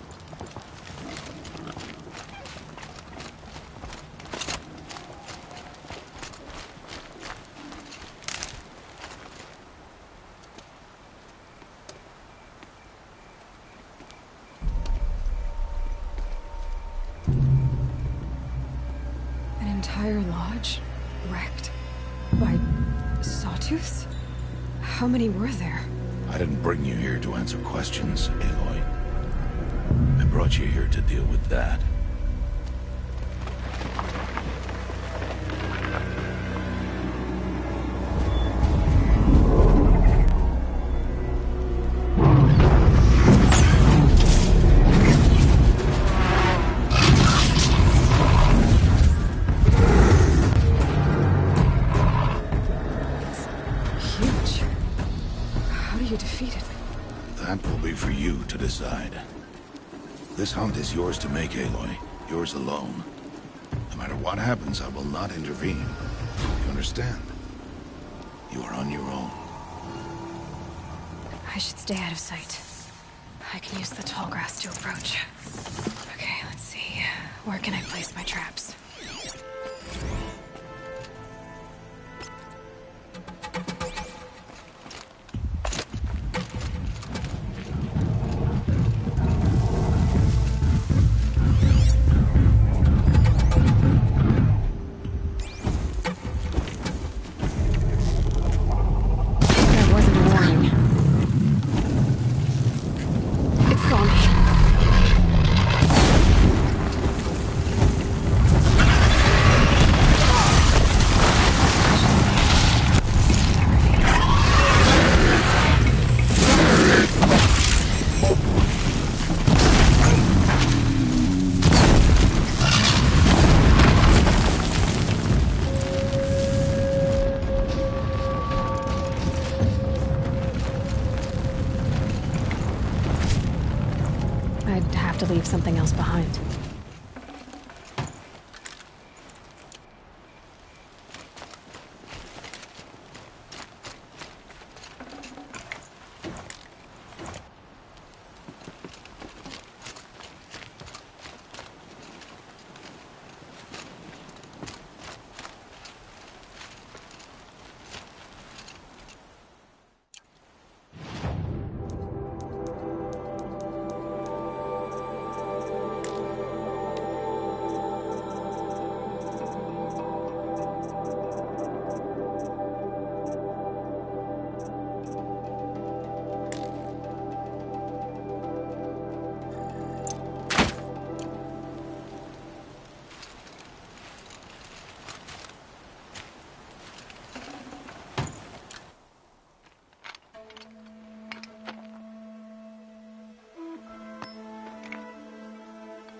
An entire lodge wrecked by Sawtooths? How many were there? I didn't bring you here to answer questions, Aloy. I brought you here to deal with that. Decide. This hunt is yours to make, Aloy. Yours alone. No matter what happens, I will not intervene. You understand? You are on your own. I should stay out of sight. I can use the tall grass to approach. Okay, let's see. Where can I place my traps? To leave something else behind.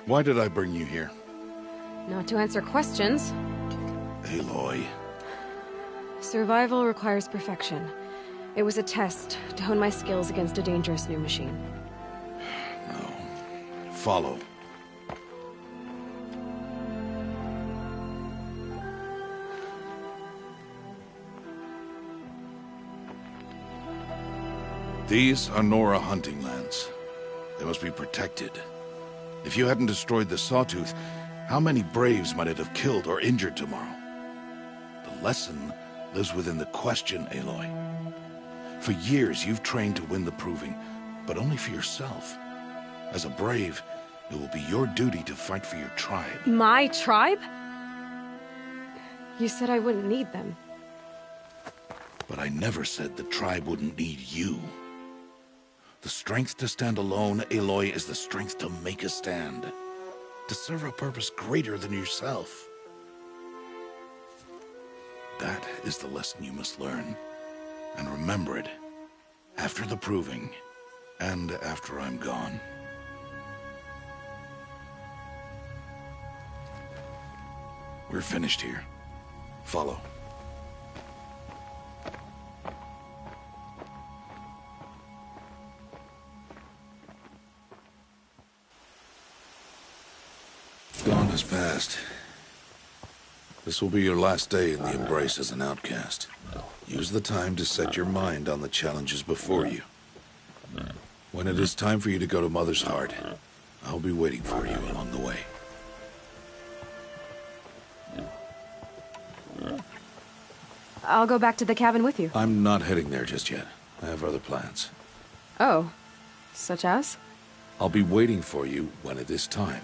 Why did I bring you here? Not to answer questions. Aloy. Survival requires perfection. It was a test to hone my skills against a dangerous new machine. No. Follow. These are Nora hunting lands. They must be protected. If you hadn't destroyed the Sawtooth, how many Braves might it have killed or injured tomorrow? The lesson lives within the question, Aloy. For years, you've trained to win the Proving, but only for yourself. As a Brave, it will be your duty to fight for your tribe. My tribe? You said I wouldn't need them. But I never said the tribe wouldn't need you. The strength to stand alone, Aloy, is the strength to make a stand. To serve a purpose greater than yourself. That is the lesson you must learn. And remember it. After the Proving. And after I'm gone. We're finished here. Follow. Dawn has passed. This will be your last day in the Embrace as an outcast. Use the time to set your mind on the challenges before you. When it is time for you to go to Mother's Heart, I'll be waiting for you along the way. I'll go back to the cabin with you. I'm not heading there just yet. I have other plans. Oh. Such as? I'll be waiting for you when it is time.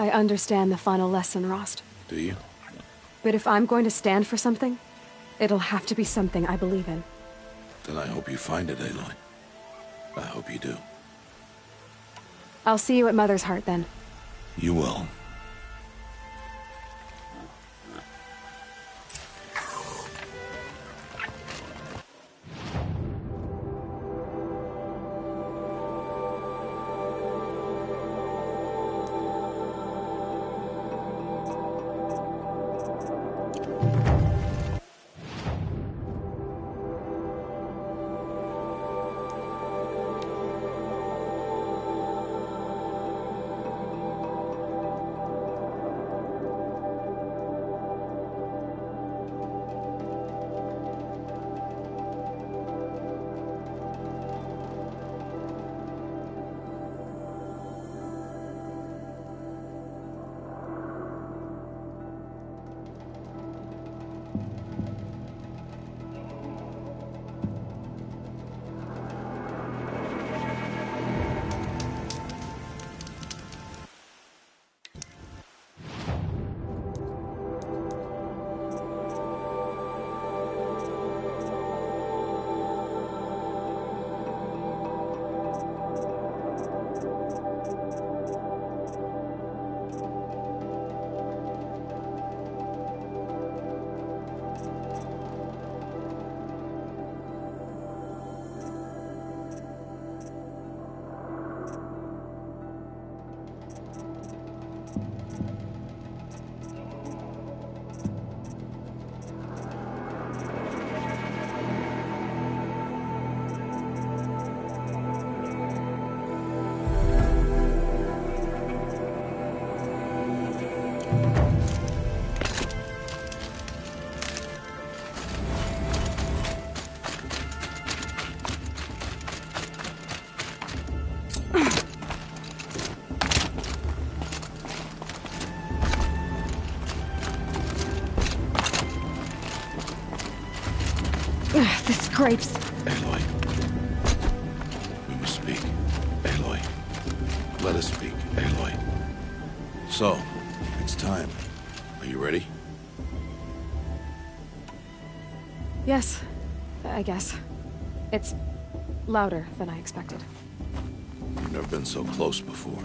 I understand the final lesson, Rost. Do you? But if I'm going to stand for something, it'll have to be something I believe in. Then I hope you find it, Aloy. I hope you do. I'll see you at Mother's Heart, then. You will. This scrapes. Aloy. We must speak. Aloy. Let us speak, Aloy. So, it's time. Are you ready? Yes, I guess. It's louder than I expected. You've never been so close before.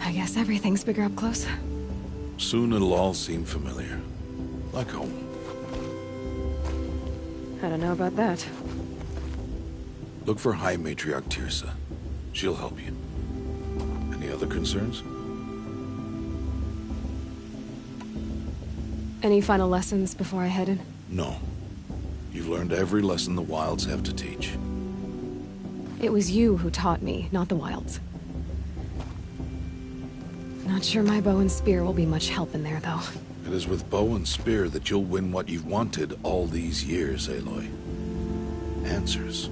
I guess everything's bigger up close. Soon it'll all seem familiar. Like home. I don't know about that. Look for High Matriarch Tirsa. She'll help you. Any other concerns? Any final lessons before I head in? No. You've learned every lesson the Wilds have to teach. It was you who taught me, not the Wilds. Not sure my bow and spear will be much help in there, though. It is with bow and spear that you'll win what you've wanted all these years, Aloy. Answers.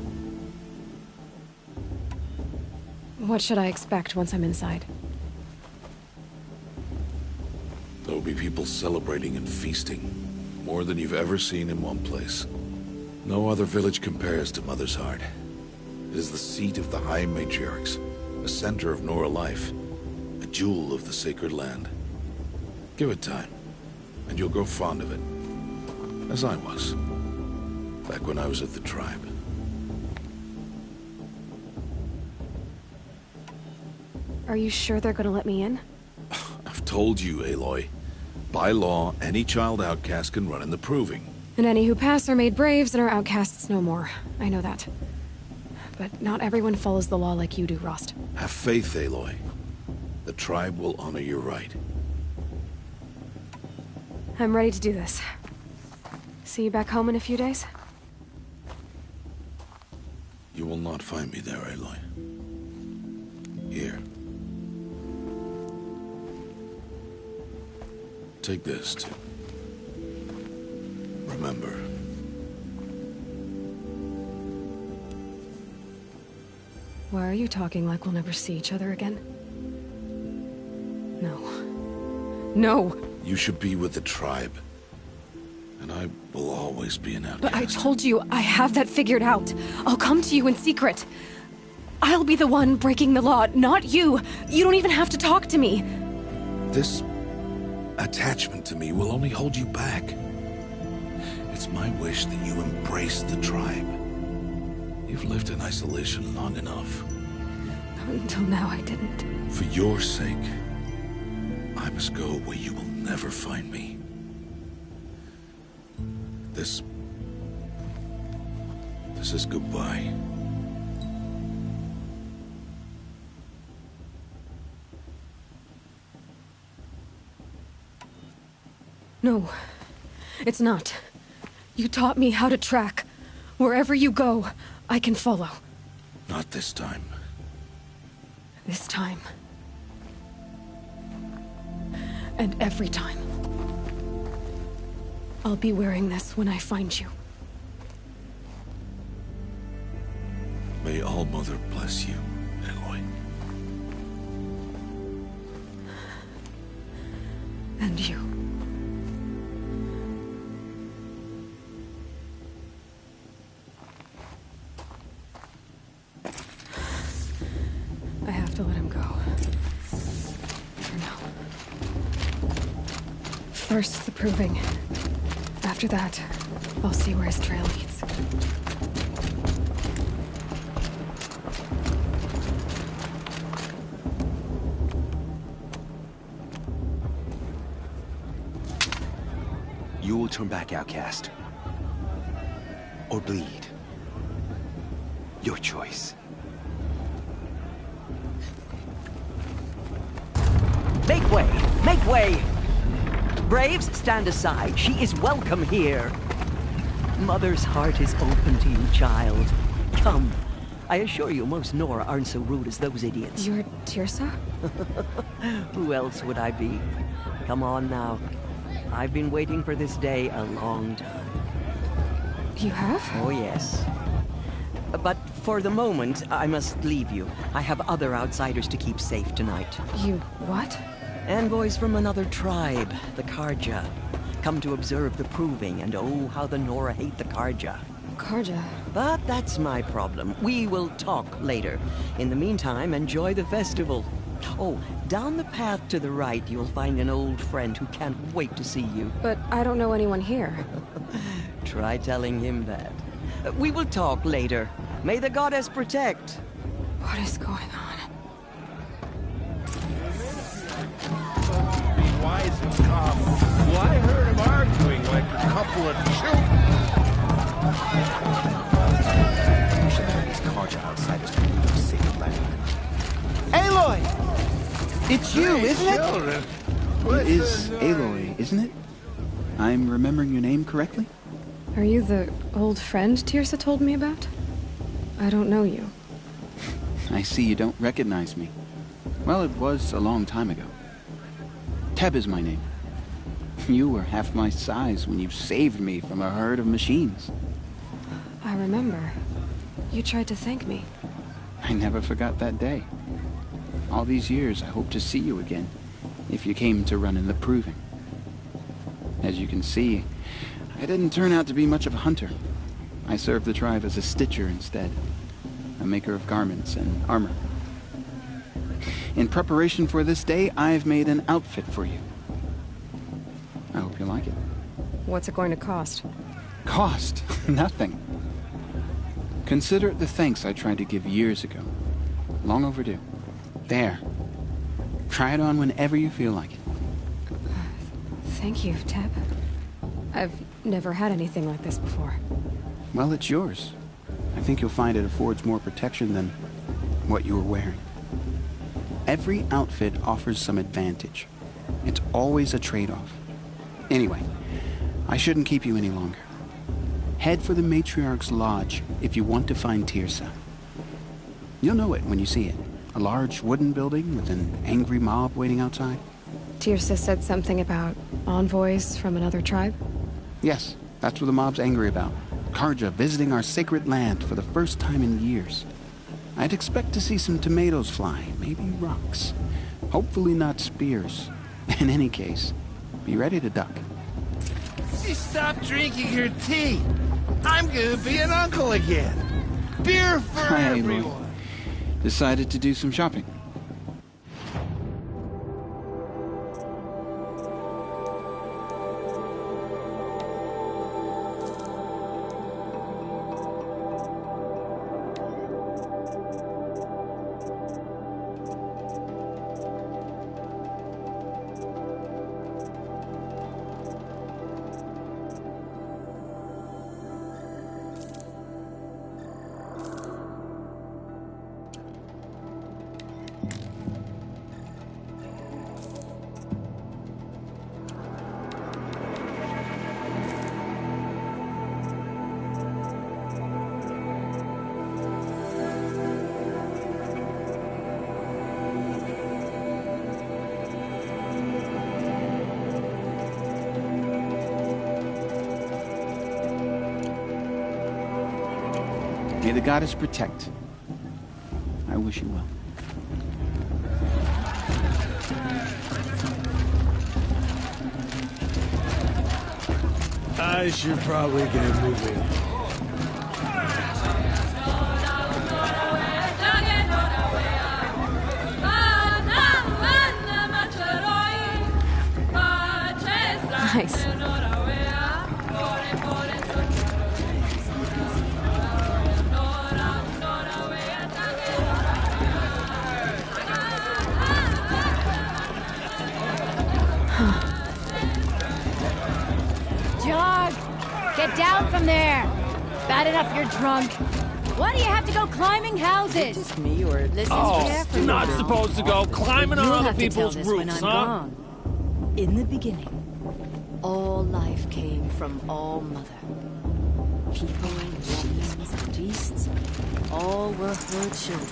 What should I expect once I'm inside? There will be people celebrating and feasting. More than you've ever seen in one place. No other village compares to Mother's Heart. It is the seat of the High Matriarchs, a center of Nora life, a jewel of the sacred land. Give it time, and you'll grow fond of it. As I was, back when I was at the tribe. Are you sure they're gonna let me in? I've told you, Aloy. By law, any child outcast can run in the proving. And any who pass are made braves and are outcasts no more. I know that. But not everyone follows the law like you do, Rost. Have faith, Aloy. The tribe will honor your right. I'm ready to do this. See you back home in a few days? You will not find me there, Aloy. Here. Take this, too. Remember. Why are you talking like we'll never see each other again? No. No! You should be with the tribe. And I will always be an outcast. But I told you, I have that figured out. I'll come to you in secret. I'll be the one breaking the law, not you. You don't even have to talk to me. This attachment to me will only hold you back. It's my wish that you embrace the tribe. You've lived in isolation long enough. Until now, I didn't. For your sake, I must go where you will never find me. This is goodbye. No, it's not. You taught me how to track. Wherever you go, I can follow. Not this time. This time. And every time. I'll be wearing this when I find you. May All-Mother bless you, Aloy. And you. I have to let him go. For now. First, the proving. After that, I'll see where his trail leads. You will turn back, outcast. Or bleed. Your choice. Make way! Make way! Braves, stand aside. She is welcome here. Mother's heart is open to you, child. Come. I assure you, most Nora aren't so rude as those idiots. You're Tirsa? Who else would I be? Come on now. I've been waiting for this day a long time. You have? Oh, yes. But for the moment, I must leave you. I have other outsiders to keep safe tonight. You what? Envoys from another tribe, the Karja. Come to observe the proving, and oh, how the Nora hate the Karja. Karja? But that's my problem. We will talk later. In the meantime, enjoy the festival. Oh, down the path to the right, you'll find an old friend who can't wait to see you. But I don't know anyone here. Try telling him that. We will talk later. May the goddess protect. What is going on? Be wise and calm. Well, I heard him arguing like a couple of children. We should have these Karja outsiders to leave our sacred land. Aloy! It's you, isn't it? Children. It is Aloy, isn't it? I'm remembering your name correctly? Are you the old friend Tirsa told me about? I don't know you. I see you don't recognize me. Well, it was a long time ago. Teb is my name. You were half my size when you saved me from a herd of machines. I remember. You tried to thank me. I never forgot that day. All these years, I hope to see you again, if you came to run in the proving. As you can see, I didn't turn out to be much of a hunter. I served the tribe as a stitcher instead, a maker of garments and armor. In preparation for this day, I've made an outfit for you. I hope you like it. What's it going to cost? Cost? Nothing. Consider it the thanks I tried to give years ago. Long overdue. There. Try it on whenever you feel like it. Thank you, Teb. I've never had anything like this before. Well, it's yours. I think you'll find it affords more protection than what you were wearing. Every outfit offers some advantage. It's always a trade-off. Anyway, I shouldn't keep you any longer. Head for the Matriarch's Lodge if you want to find Tirsa. You'll know it when you see it. A large wooden building with an angry mob waiting outside. Tirsa said something about envoys from another tribe? Yes, that's what the mob's angry about. Karja visiting our sacred land for the first time in years. I'd expect to see some tomatoes fly, maybe rocks. Hopefully not spears. In any case, be ready to duck. She stopped drinking her tea. I'm gonna be an uncle again. Beer for Hi, everyone. Aloy. Decided to do some shopping. May the goddess protect. I wish you well. I should probably get moving. Nice. Jog! Get down from there! Bad enough you're drunk. Why do you have to go climbing houses? Just me or listen Oh, not supposed to go climbing on You'll other have to tell people's this when roofs, I'm huh? gone. In the beginning, all life came from All Mother. People, humans, and beasts, all were her children.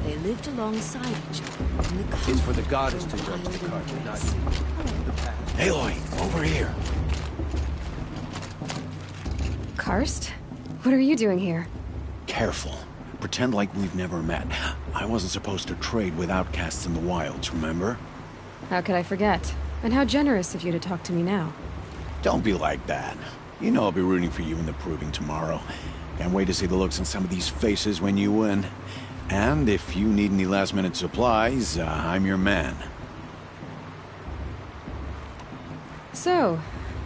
They lived alongside each other in the It's for the comfort goddess of to their judge the wild Carja, not embrace. you. Aloy, over here. Karst? What are you doing here? Careful. Pretend like we've never met. I wasn't supposed to trade with outcasts in the wilds, remember? How could I forget? And how generous of you to talk to me now. Don't be like that. You know I'll be rooting for you in the proving tomorrow. Can't wait to see the looks on some of these faces when you win. And if you need any last-minute supplies, I'm your man. So,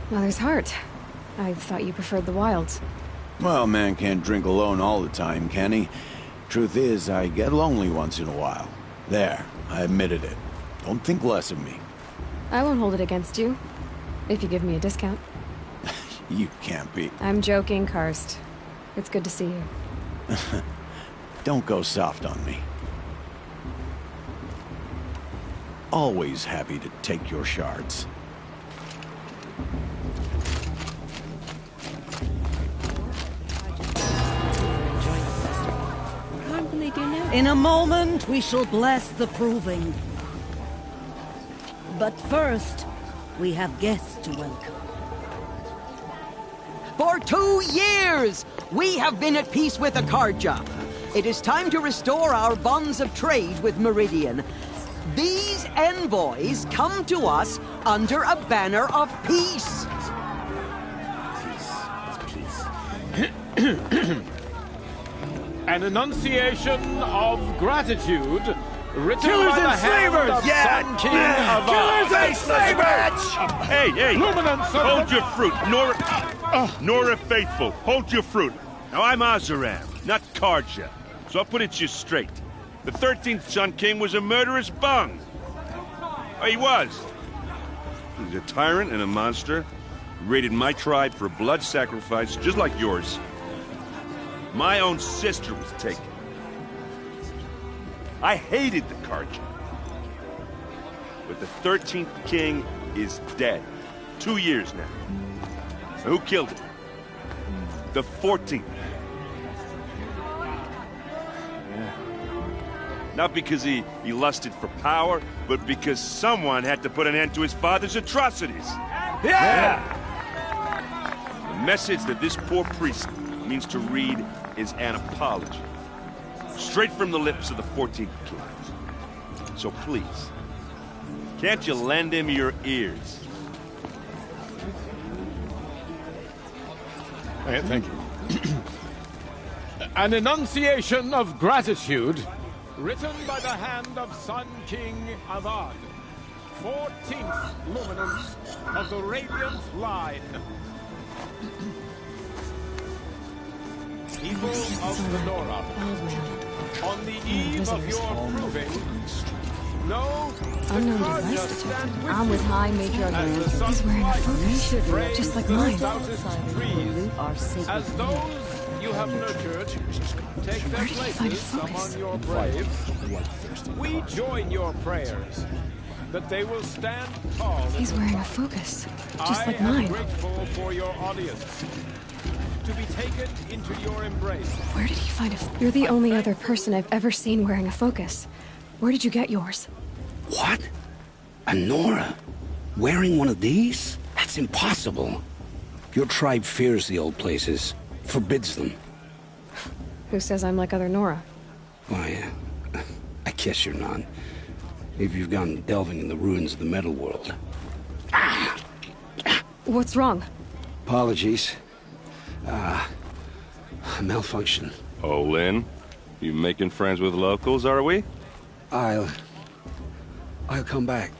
Mother's Heart. I thought you preferred the wilds. Well, man can't drink alone all the time, can he? Truth is, I get lonely once in a while. There, I admitted it. Don't think less of me. I won't hold it against you. If you give me a discount. You can't be. I'm joking, Karst. It's good to see you. Don't go soft on me. Always happy to take your shards. In a moment, we shall bless the proving. But first, we have guests to welcome. For 2 years, we have been at peace with the Carja. It is time to restore our bonds of trade with Meridian. These envoys come to us under a banner of peace. An enunciation of gratitude written Killers by the and hand slavers! of Yeah! Sun King of Killers and slavers! Hey! Luminance of Hold the- your fruit, Nora Faithful, hold your fruit. Now I'm Azaram, not Carja, so I'll put it to you straight. The 13th Sun King was a murderous bung. Oh, he was. He was a tyrant and a monster. He raided my tribe for blood sacrifice, just like yours. My own sister was taken. I hated the Carja. But the 13th king is dead. 2 years now. Who killed him? The 14th. Not because he lusted for power, but because someone had to put an end to his father's atrocities. Yeah! The message that this poor priest means to read is an apology. Straight from the lips of the 14th king. So please, can't you lend him your ears? Thank you. An enunciation of gratitude written by the hand of Sun King Avad, 14th luminance of the Radiant Line. People of Fedora, on the eve of your proving, know Unknown the Carja device stand detected. with I'm with you High Major as the Advance. sun He's wearing a focus, frames just like the mine. stoutest trees. As those you have nurtured take their Where did he find a places focus? among your braves, we join your prayers that they will stand tall. He's wearing a focus, just like I am mine. grateful for your audience. To be taken into your embrace. Where did he find a You're the only other person I've ever seen wearing a focus. Where did you get yours? What? A Nora? Wearing one of these? That's impossible. Your tribe fears the old places, forbids them. Who says I'm like other Nora? Why, I guess you're none. If you've gone delving in the ruins of the metal world. What's wrong? Apologies. Malfunction. Oh, Lynn? You making friends with locals, are we? I'll come back.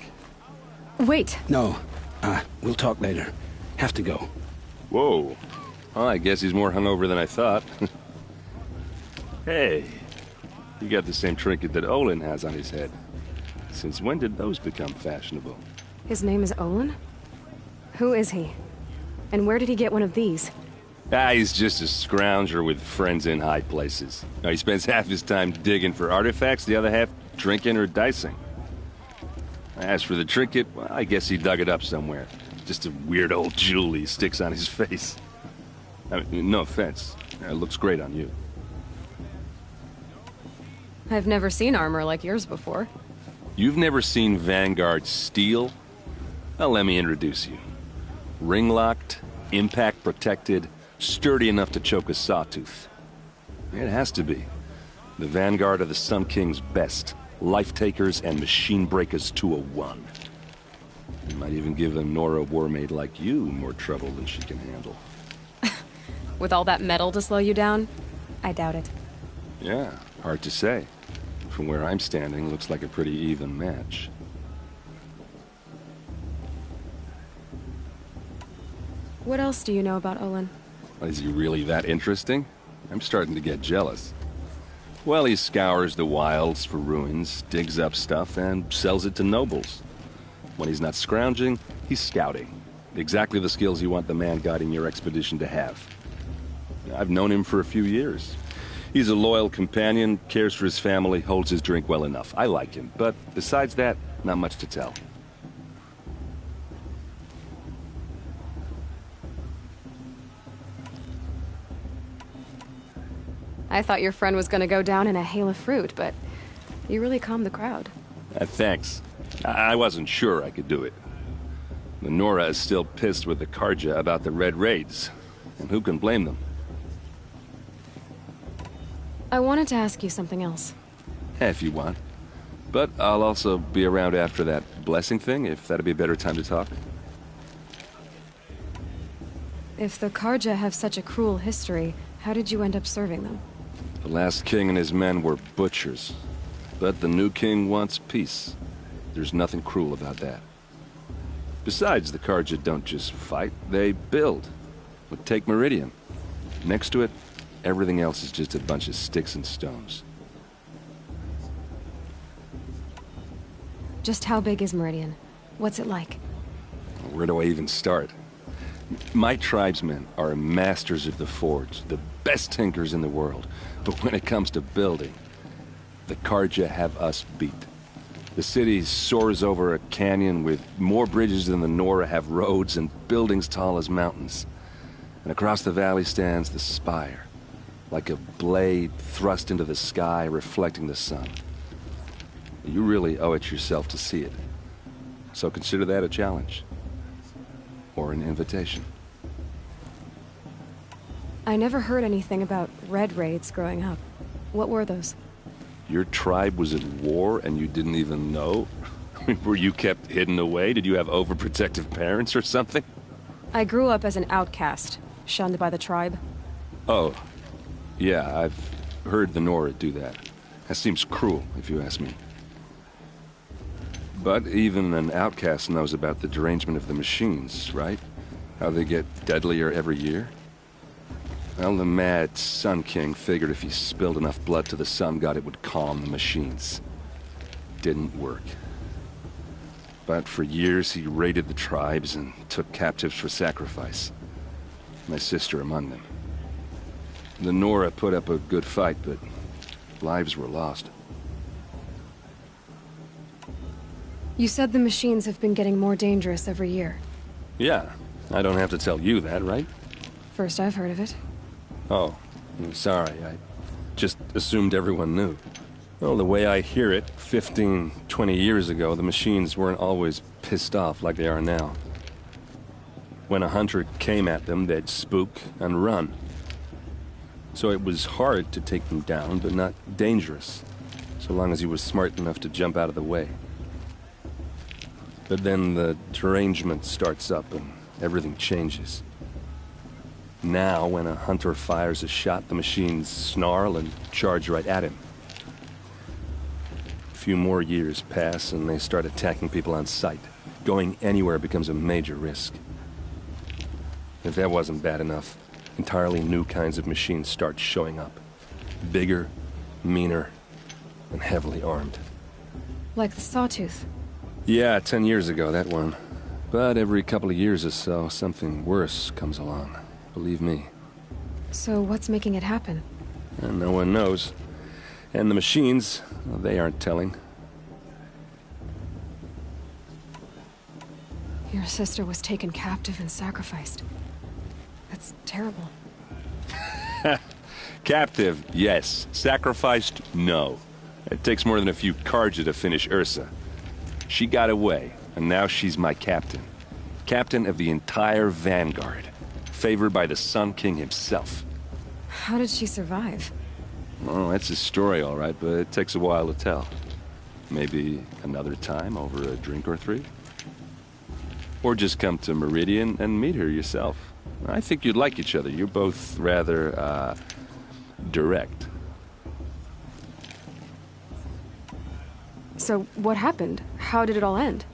Wait. No. We'll talk later. Have to go. Whoa. Well, I guess he's more hungover than I thought. Hey. You got the same trinket that Olin has on his head. Since when did those become fashionable? His name is Olin? Who is he? And where did he get one of these? He's just a scrounger with friends in high places. He spends half his time digging for artifacts, the other half drinking or dicing. As for the trinket, well, I guess he dug it up somewhere. Just a weird old jewel he sticks on his face. I mean, no offense. It looks great on you. I've never seen armor like yours before. You've never seen Vanguard steel? Well, let me introduce you. Ring-locked, impact-protected, sturdy enough to choke a sawtooth. It has to be. The Vanguard of the Sun King's best. Life-takers and machine breakers to a one. You might even give a Nora warmaid like you more trouble than she can handle. With all that metal to slow you down? I doubt it. Yeah, hard to say. From where I'm standing, looks like a pretty even match. What else do you know about Olin? Is he really that interesting? I'm starting to get jealous. Well, he scours the wilds for ruins, digs up stuff, and sells it to nobles. When he's not scrounging, he's scouting. Exactly the skills you want the man guiding your expedition to have. I've known him for a few years. He's a loyal companion, cares for his family, holds his drink well enough. I like him, but besides that, not much to tell. I thought your friend was gonna go down in a hail of fruit, but you really calmed the crowd. Thanks. I wasn't sure I could do it. The Nora is still pissed with the Karja about the Red Raids, and who can blame them? I wanted to ask you something else. If you want. But I'll also be around after that blessing thing, if that'd be a better time to talk. If the Karja have such a cruel history, how did you end up serving them? The last king and his men were butchers. But the new king wants peace. There's nothing cruel about that. Besides, the Karja don't just fight, they build. But take Meridian. Next to it, everything else is just a bunch of sticks and stones. Just how big is Meridian? What's it like? Where do I even start? My tribesmen are masters of the forge, the best tinkers in the world. But when it comes to building, the Karja have us beat. The city soars over a canyon with more bridges than the Nora have roads and buildings tall as mountains. And across the valley stands the spire, like a blade thrust into the sky reflecting the sun. You really owe it yourself to see it. So consider that a challenge. Or an invitation. I never heard anything about Red Raids growing up. What were those? Your tribe was at war and you didn't even know? Were you kept hidden away? Did you have overprotective parents or something? I grew up as an outcast, shunned by the tribe. Oh. Yeah, I've heard the Nora do that. That seems cruel, if you ask me. But even an outcast knows about the derangement of the machines, right? How they get deadlier every year? Well, the mad Sun King figured if he spilled enough blood to the Sun God, it would calm the machines. Didn't work. But for years, he raided the tribes and took captives for sacrifice. My sister among them. The Nora put up a good fight, but lives were lost. You said the machines have been getting more dangerous every year. Yeah, I don't have to tell you that, right? First I've heard of it. Oh, I'm sorry. I just assumed everyone knew. Well, the way I hear it, 15, 20 years ago, the machines weren't always pissed off like they are now. When a hunter came at them, they'd spook and run. So it was hard to take them down, but not dangerous, so long as he was smart enough to jump out of the way. But then the derangement starts up and everything changes. Now, when a hunter fires a shot, the machines snarl and charge right at him. A few more years pass and they start attacking people on sight. Going anywhere becomes a major risk. If that wasn't bad enough, entirely new kinds of machines start showing up. Bigger, meaner, and heavily armed. Like the Sawtooth. Yeah, 10 years ago, that one. But every couple of years or so, something worse comes along. Believe me. So what's making it happen? And no one knows. And the machines, well, they aren't telling. Your sister was taken captive and sacrificed. That's terrible. Captive, yes. Sacrificed, no. It takes more than a few Karja to finish Ursa. She got away, and now she's my captain. Captain of the entire Vanguard. Favored by the Sun King himself. How did she survive? Oh, that's a story, all right, but it takes a while to tell. Maybe another time over a drink or three? Or just come to Meridian and meet her yourself. I think you'd like each other. You're both rather, direct. So what happened? How did it all end?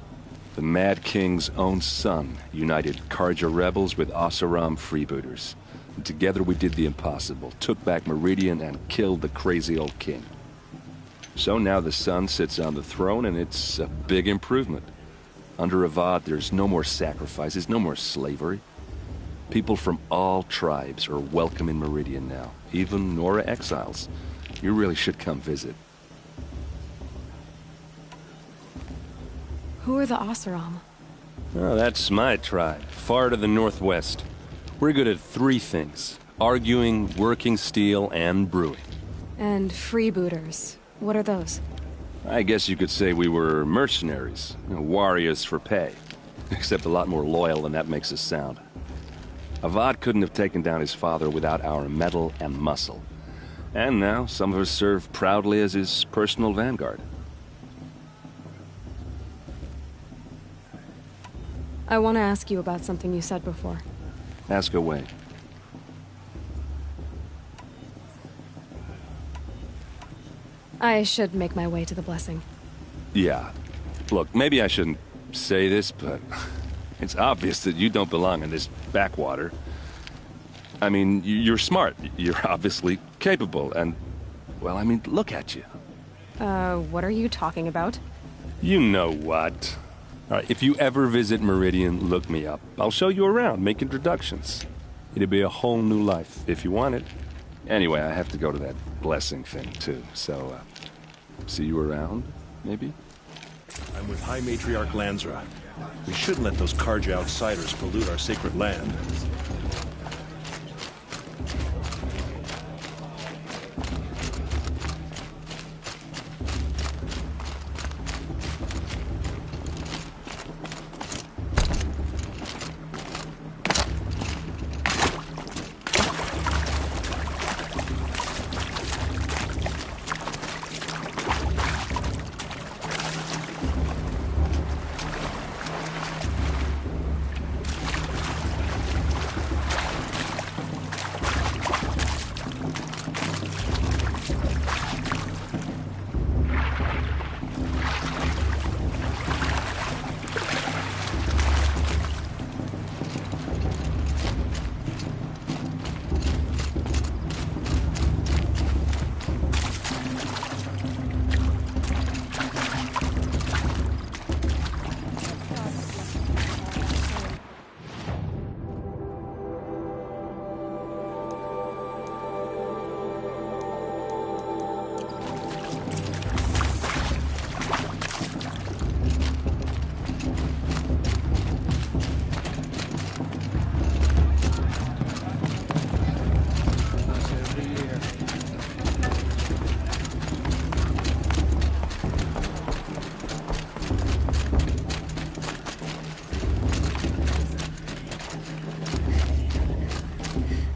The Mad King's own son united Karja rebels with Oseram freebooters. And together we did the impossible, took back Meridian and killed the crazy old king. So now the son sits on the throne and it's a big improvement. Under Avad, there's no more sacrifices, no more slavery. People from all tribes are welcome in Meridian now, even Nora exiles. You really should come visit. Who are the Oseram? Oh, that's my tribe, far to the northwest. We're good at three things: arguing, working steel, and brewing. And freebooters. What are those? I guess you could say we were mercenaries, warriors for pay. Except a lot more loyal than that makes us sound. Avad couldn't have taken down his father without our metal and muscle. And now, some of us serve proudly as his personal vanguard. I want to ask you about something you said before. Ask away. I should make my way to the blessing. Yeah. Look, maybe I shouldn't say this, but it's obvious that you don't belong in this backwater. I mean, you're smart. You're obviously capable, and, well, I mean, look at you. What are you talking about? You know what. All right, if you ever visit Meridian, look me up. I'll show you around, make introductions. It'll be a whole new life, if you want it. Anyway, I have to go to that blessing thing, too, so, see you around, maybe? I'm with High Matriarch Lansra. We shouldn't let those Karja outsiders pollute our sacred land.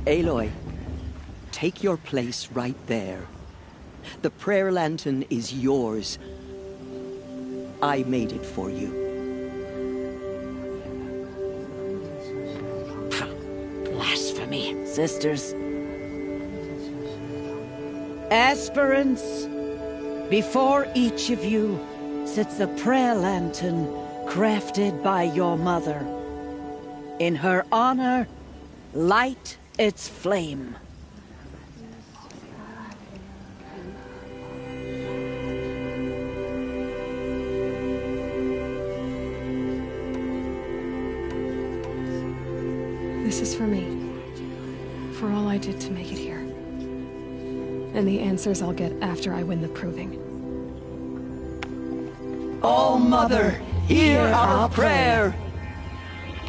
Aloy, take your place right there. The prayer lantern is yours. I made it for you. Blasphemy. Sisters. Aspirants, before each of you sits a prayer lantern crafted by your mother. In her honor, light its flame. This is for me. For all I did to make it here. And the answers I'll get after I win the proving. Oh, Mother, hear our prayer!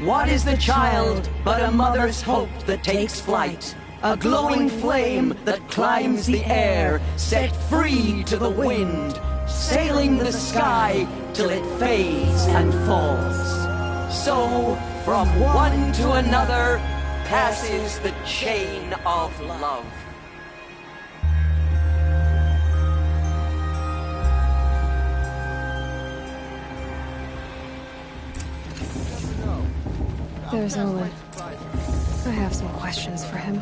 What is the child but a mother's hope that takes flight? A glowing flame that climbs the air, set free to the wind, sailing the sky till it fades and falls. So, from one to another, passes the chain of love. There's Olin. I have some questions for him.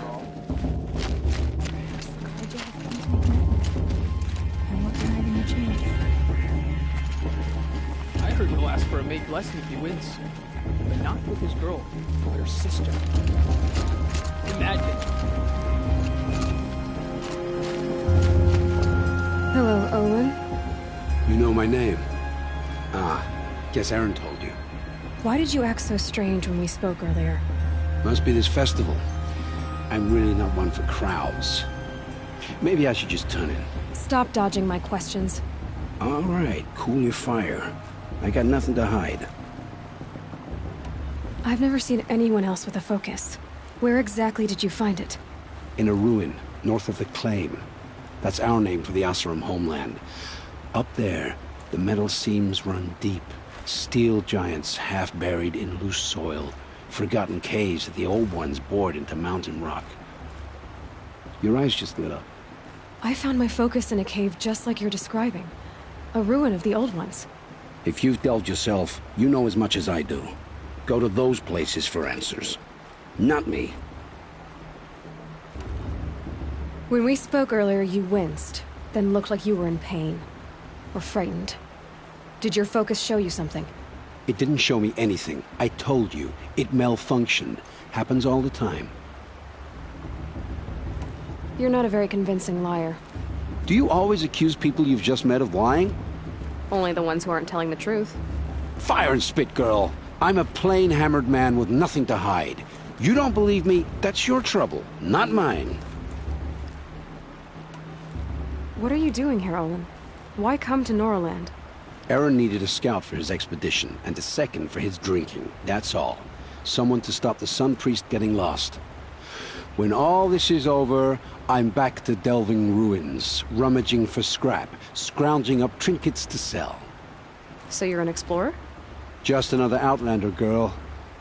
I heard he'll ask for a maid blessing if he wins. But not with his girl, but her sister. Imagine. Hello, Olin. You know my name? Ah, guess Aaron told you. Why did you act so strange when we spoke earlier? Must be this festival. I'm really not one for crowds. Maybe I should just turn in. Stop dodging my questions. All right, cool your fire. I got nothing to hide. I've never seen anyone else with a focus. Where exactly did you find it? In a ruin, north of the Claim. That's our name for the Oseram homeland. Up there, the metal seams run deep. Steel giants half buried in loose soil. Forgotten caves that the old ones bored into mountain rock. Your eyes just lit up. I found my focus in a cave just like you're describing. A ruin of the old ones. If you've delved yourself, you know as much as I do. Go to those places for answers. Not me. When we spoke earlier, you winced, then looked like you were in pain. Or frightened. Did your focus show you something? It didn't show me anything. I told you. It malfunctioned. Happens all the time. You're not a very convincing liar. Do you always accuse people you've just met of lying? Only the ones who aren't telling the truth. Fire and spit, girl. I'm a plain hammered man with nothing to hide. You don't believe me, that's your trouble, not mine. What are you doing here, Olin? Why come to Norland? Aaron needed a scout for his expedition, and a second for his drinking, that's all. Someone to stop the Sun Priest getting lost. When all this is over, I'm back to delving ruins, rummaging for scrap, scrounging up trinkets to sell. So you're an explorer? Just another Outlander, girl.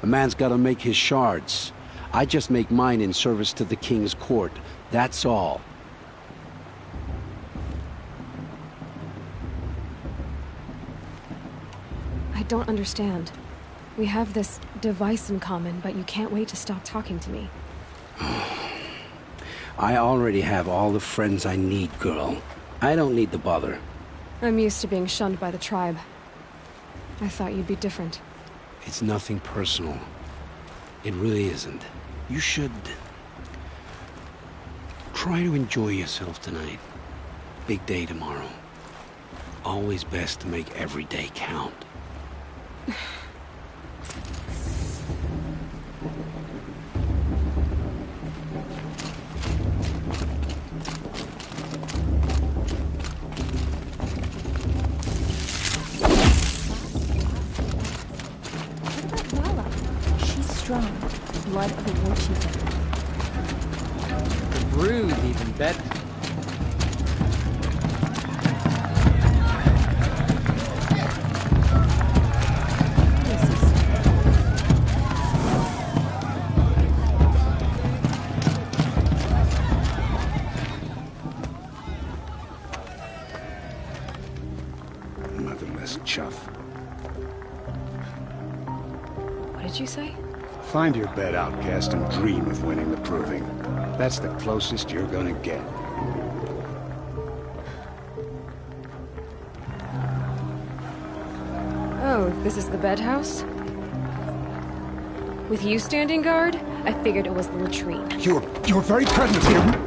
A man's gotta make his shards. I just make mine in service to the King's court, that's all. I don't understand. We have this device in common, but you can't wait to stop talking to me. I already have all the friends I need, girl. I don't need the bother. I'm used to being shunned by the tribe. I thought you'd be different. It's nothing personal. It really isn't. You should... try to enjoy yourself tonight. Big day tomorrow. Always best to make every day count. Strong. Blood of a war chieftain. The brood even better. useless chuff. What did you say? Find your bed, outcast, and dream of winning the proving. That's the closest you're gonna get. Oh, this is the bed house? With you standing guard, I figured it was the latrine. Your very presence here...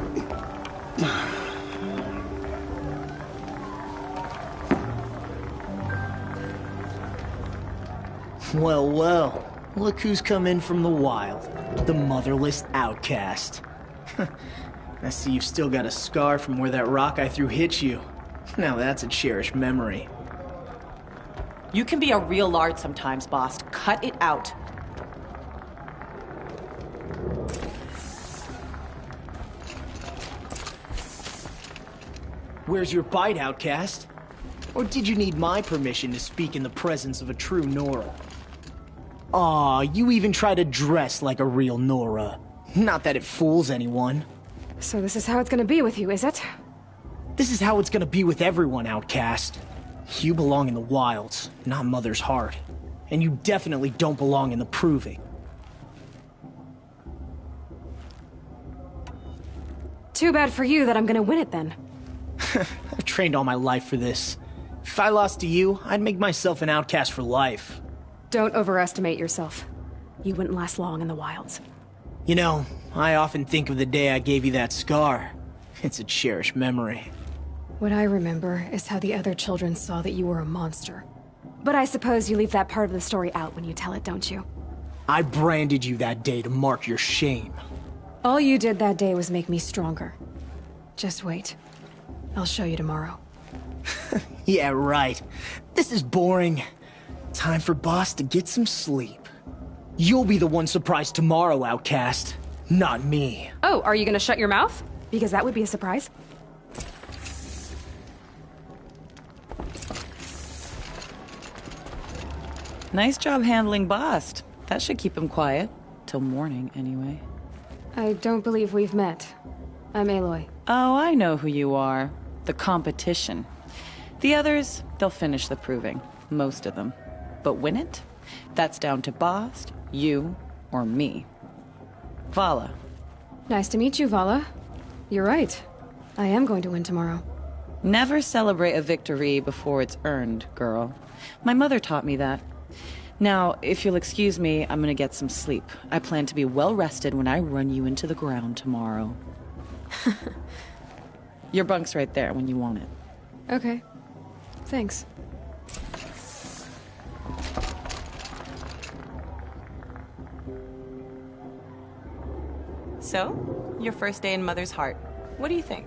Well, well. Look who's come in from the wild. The motherless outcast. I see you've still got a scar from where that rock I threw hit you. Now that's a cherished memory. You can be a real lard sometimes, boss. Cut it out. Where's your bite, outcast? Or did you need my permission to speak in the presence of a true Nora? Aw, you even try to dress like a real Nora. Not that it fools anyone. So this is how it's gonna be with you, is it? This is how it's gonna be with everyone, outcast. You belong in the wilds, not Mother's heart. And you definitely don't belong in the proving. Too bad for you that I'm gonna win it then. I've trained all my life for this. If I lost to you, I'd make myself an outcast for life. Don't overestimate yourself. You wouldn't last long in the wilds. You know, I often think of the day I gave you that scar. It's a cherished memory. What I remember is how the other children saw that you were a monster. But I suppose you leave that part of the story out when you tell it, don't you? I branded you that day to mark your shame. All you did that day was make me stronger. Just wait. I'll show you tomorrow. Yeah, right. This is boring. Time for Boss to get some sleep. You'll be the one surprised tomorrow, outcast. Not me. Oh, are you gonna shut your mouth? Because that would be a surprise. Nice job handling Bast. That should keep him quiet. Till morning, anyway. I don't believe we've met. I'm Aloy. Oh, I know who you are. The competition. The others, they'll finish the proving. Most of them. But win it? That's down to Bast, you, or me. Vala. Nice to meet you, Vala. You're right. I am going to win tomorrow. Never celebrate a victory before it's earned, girl. My mother taught me that. Now, if you'll excuse me, I'm gonna get some sleep. I plan to be well rested when I run you into the ground tomorrow. Your bunk's right there when you want it. Okay. Thanks. So, your first day in Mother's heart. What do you think?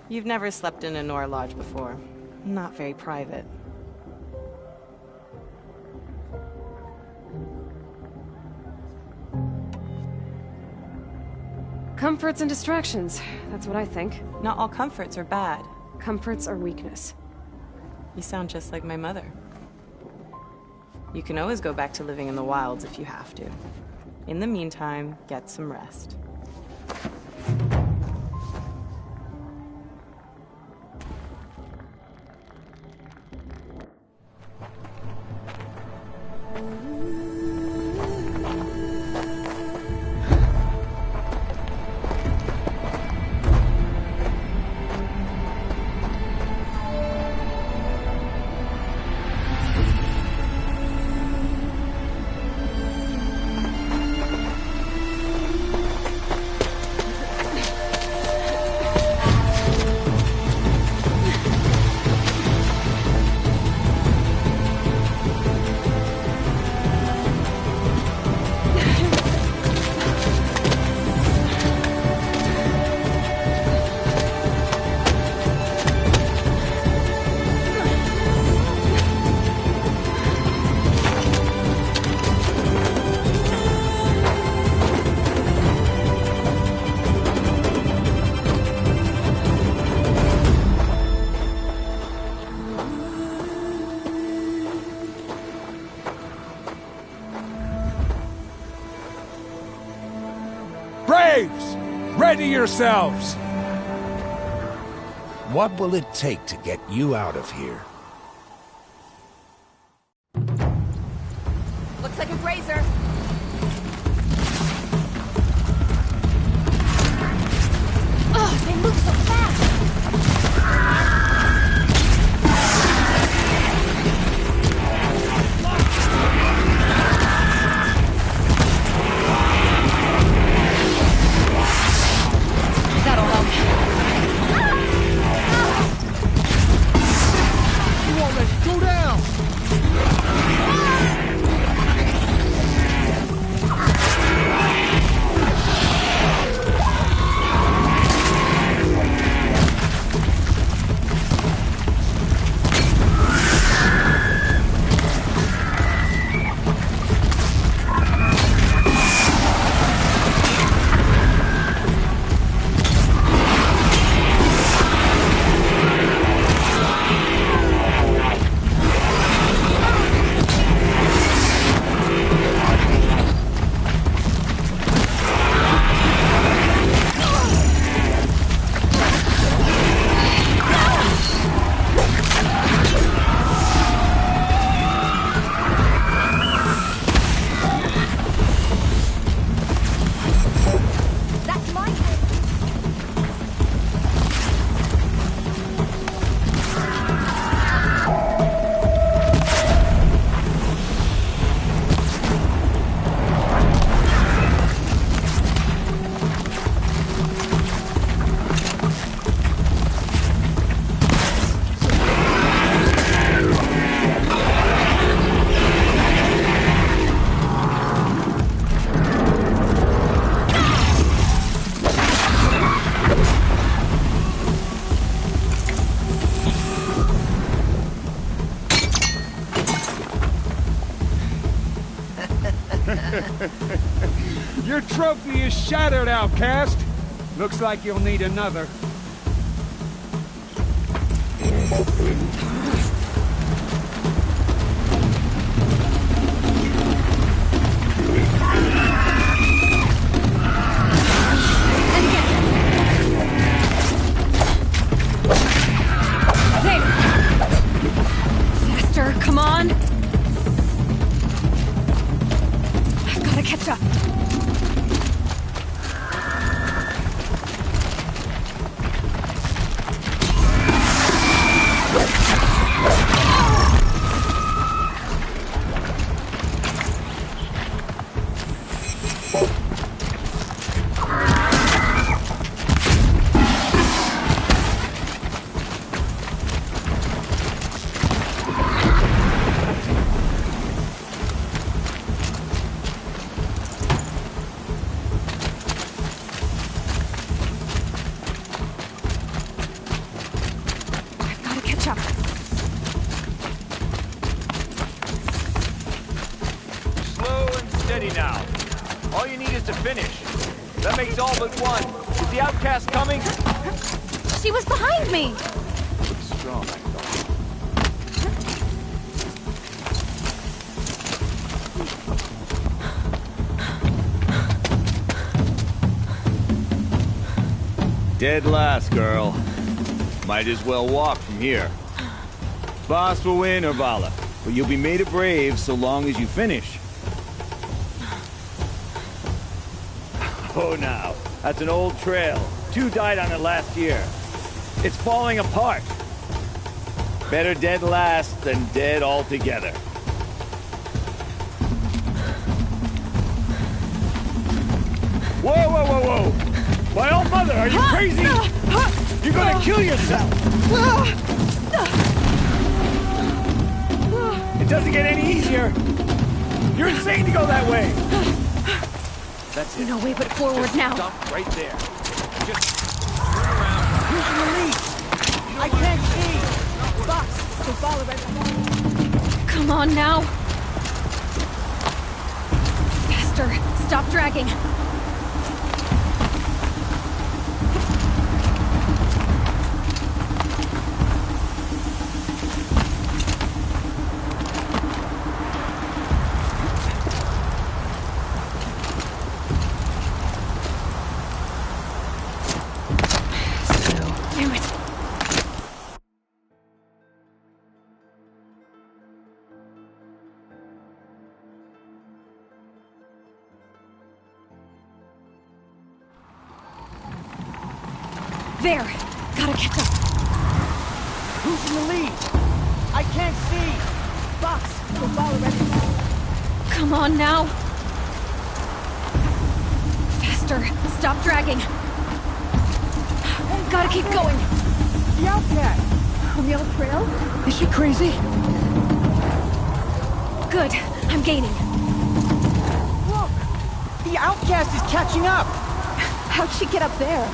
You've never slept in a Nora lodge before. Not very private. Comforts and distractions. That's what I think. Not all comforts are bad. Comforts are weakness. You sound just like my mother. You can always go back to living in the wilds if you have to. In the meantime, get some rest. Braves! Ready yourselves! What will it take to get you out of here? Looks like a grazer. Ugh, they move so fast! That'll help. Come on, let's go down! Your trophy is shattered, outcast. Looks like you'll need another. There! Faster, come on! I've gotta catch up. Slow and steady now. All you need is to finish. That makes all but one. Is the outcast coming? She was behind me! Looks strong, I thought. Dead last, girl. Might as well walk from here. Boss will win, Urvala, but you'll be made a brave so long as you finish. Oh, now, that's an old trail. 2 died on it last year. It's falling apart. Better dead last than dead altogether. Whoa, whoa, whoa, whoa! My old mother, are you crazy? You're gonna kill yourself! It doesn't get any easier! You're insane to go that way! That's it. No way but forward Just now. Stop right there. Just turn around. Who's the lead? I can't see! Boss, so follow right. Come on now. Faster. Stop dragging. Damn it. There! Gotta catch up. Who's in the lead? I can't see. Fox, go follow ready. Come on now! Faster! Stop dragging! Gotta keep going! The outcast! On the old trail? Is she crazy? Good. I'm gaining. Look! The outcast is catching up! How'd she get up there?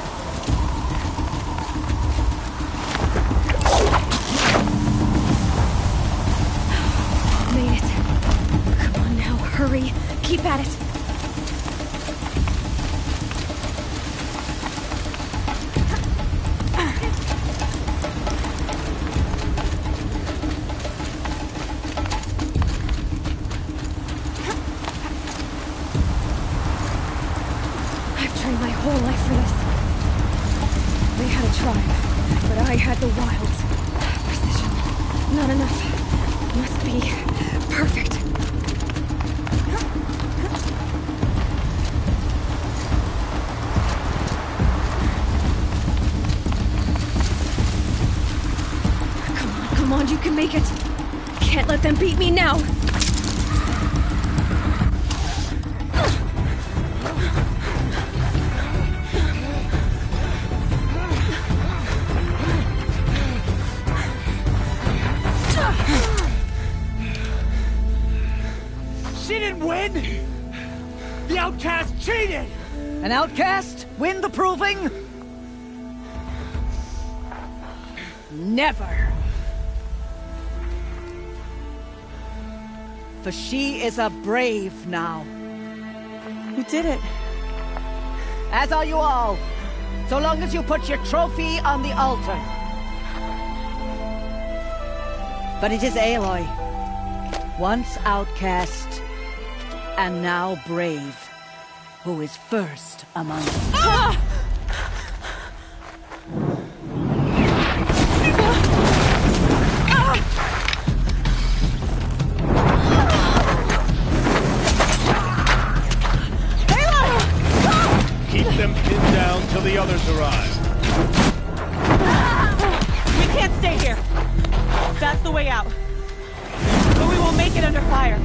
Made it. Come on now, hurry. Keep at it. I've trained my whole life for this. They had a tribe, but I had the wilds. Precision. Not enough. Must be perfect. Come on, you can make it. Can't let them beat me now. She didn't win! The outcast cheated! An outcast? Win the proving? Never! For she is a brave now. You did it. As are you all. So long as you put your trophy on the altar. But it is Aloy. Once outcast, and now brave, who is first among us. Ah! Keep them pinned down till the others arrive. We can't stay here. That's the way out. But we won't make it under fire.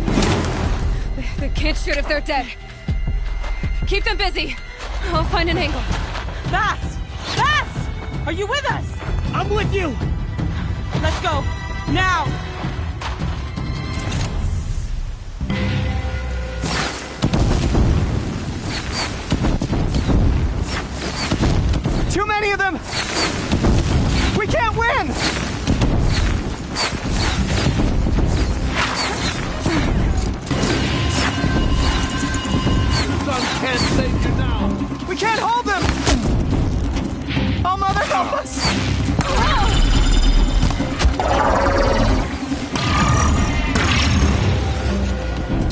They can't shoot if they're dead. Keep them busy. I'll find an angle. Bass! Bass! Are you with us? I'm with you! Let's go. Now! Too many of them! We can't win! Sun can't save you now. We can't hold them! Oh, Mother, help us!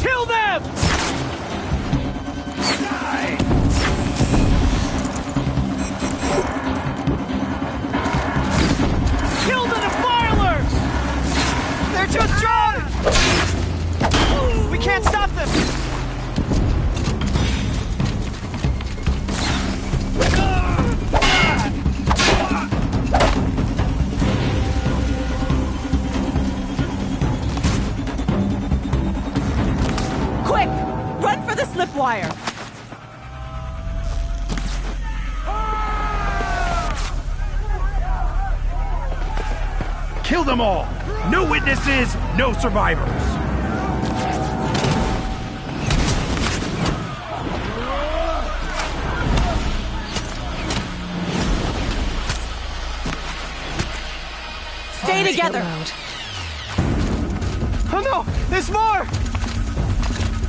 Kill them! Die! Kill the defilers! They're too strong! We can't stop them! Quick! Run for the slip wire! Kill them all! No witnesses, no survivors! Stay together! Oh no! There's more!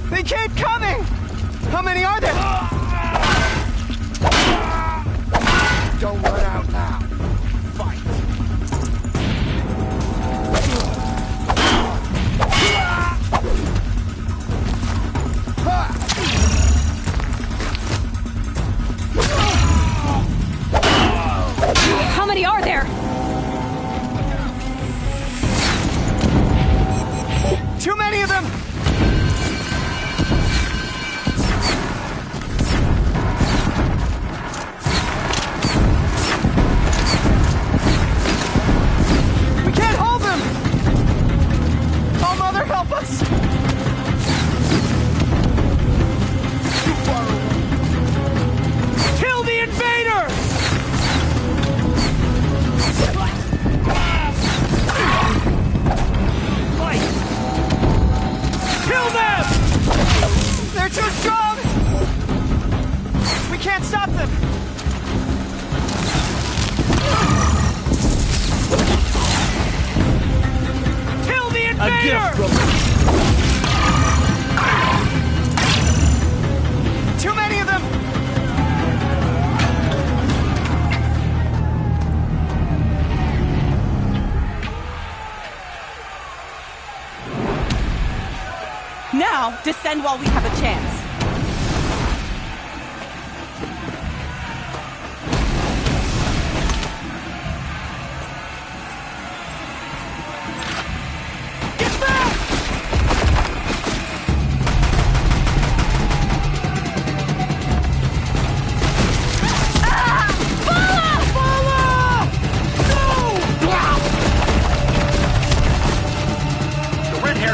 They keep coming! How many are there? Don't run out now. Fight. How many are there? Too many of them! Kill the invader! Too many of them! Now, descend while we have a chance.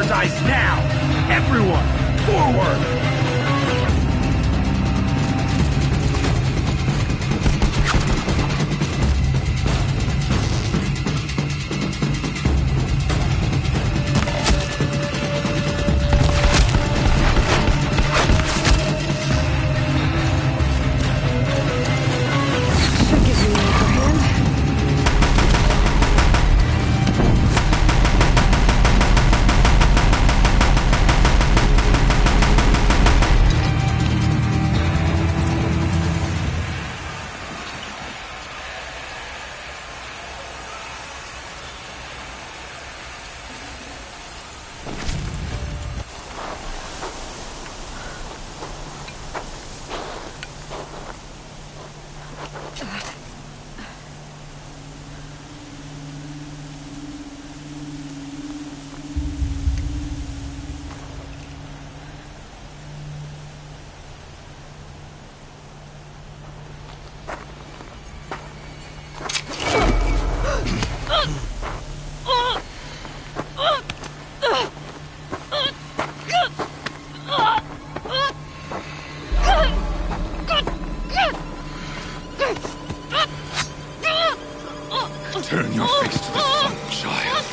Dies now! Everyone, forward! Turn your face to the sun, child.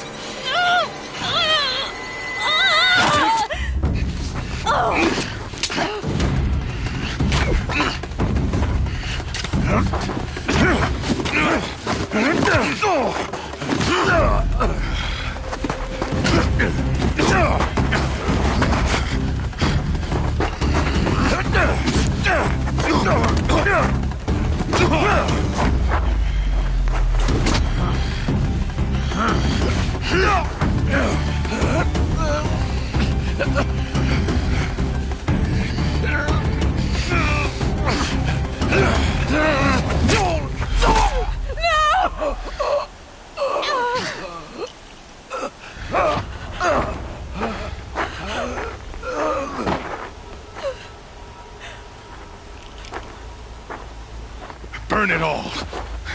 Burn it all,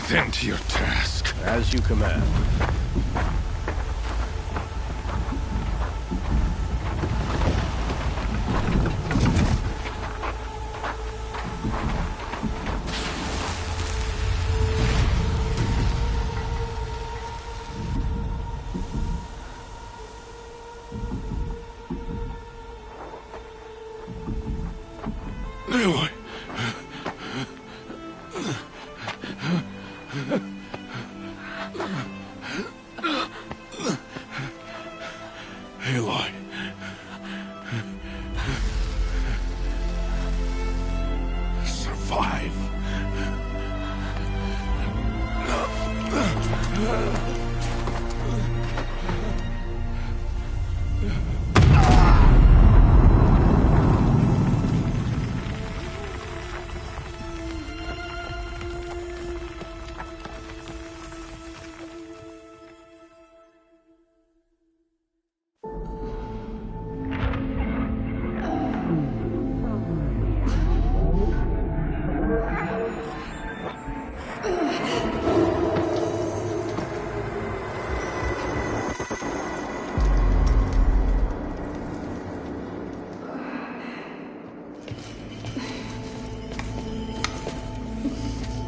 then to your task. As you command. Aloy. Aloy. Survive.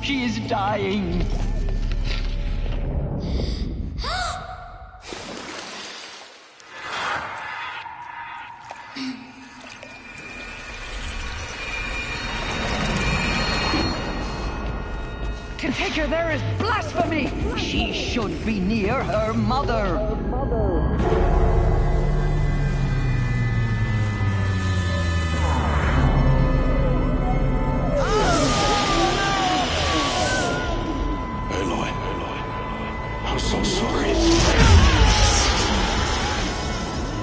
She is dying. To take her there is blasphemy! She should be near her mother! Aloy, I'm so sorry.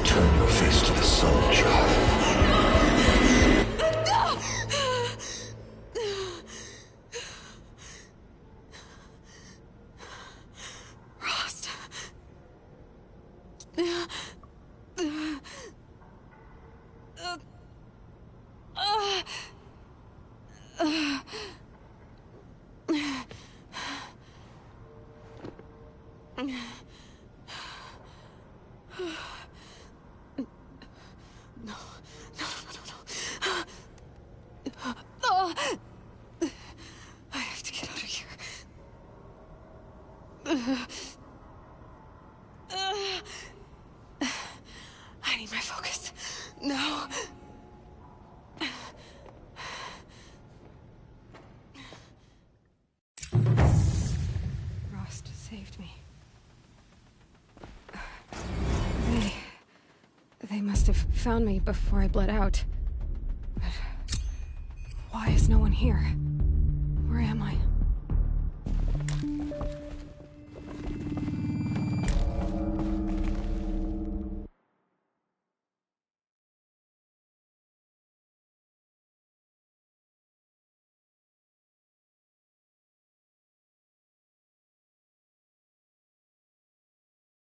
Turn your face to the sun, child. Rost. I have to get out of here. I need my focus. No. Rost saved me. They must have found me before I bled out. But why is no one here? Where am I?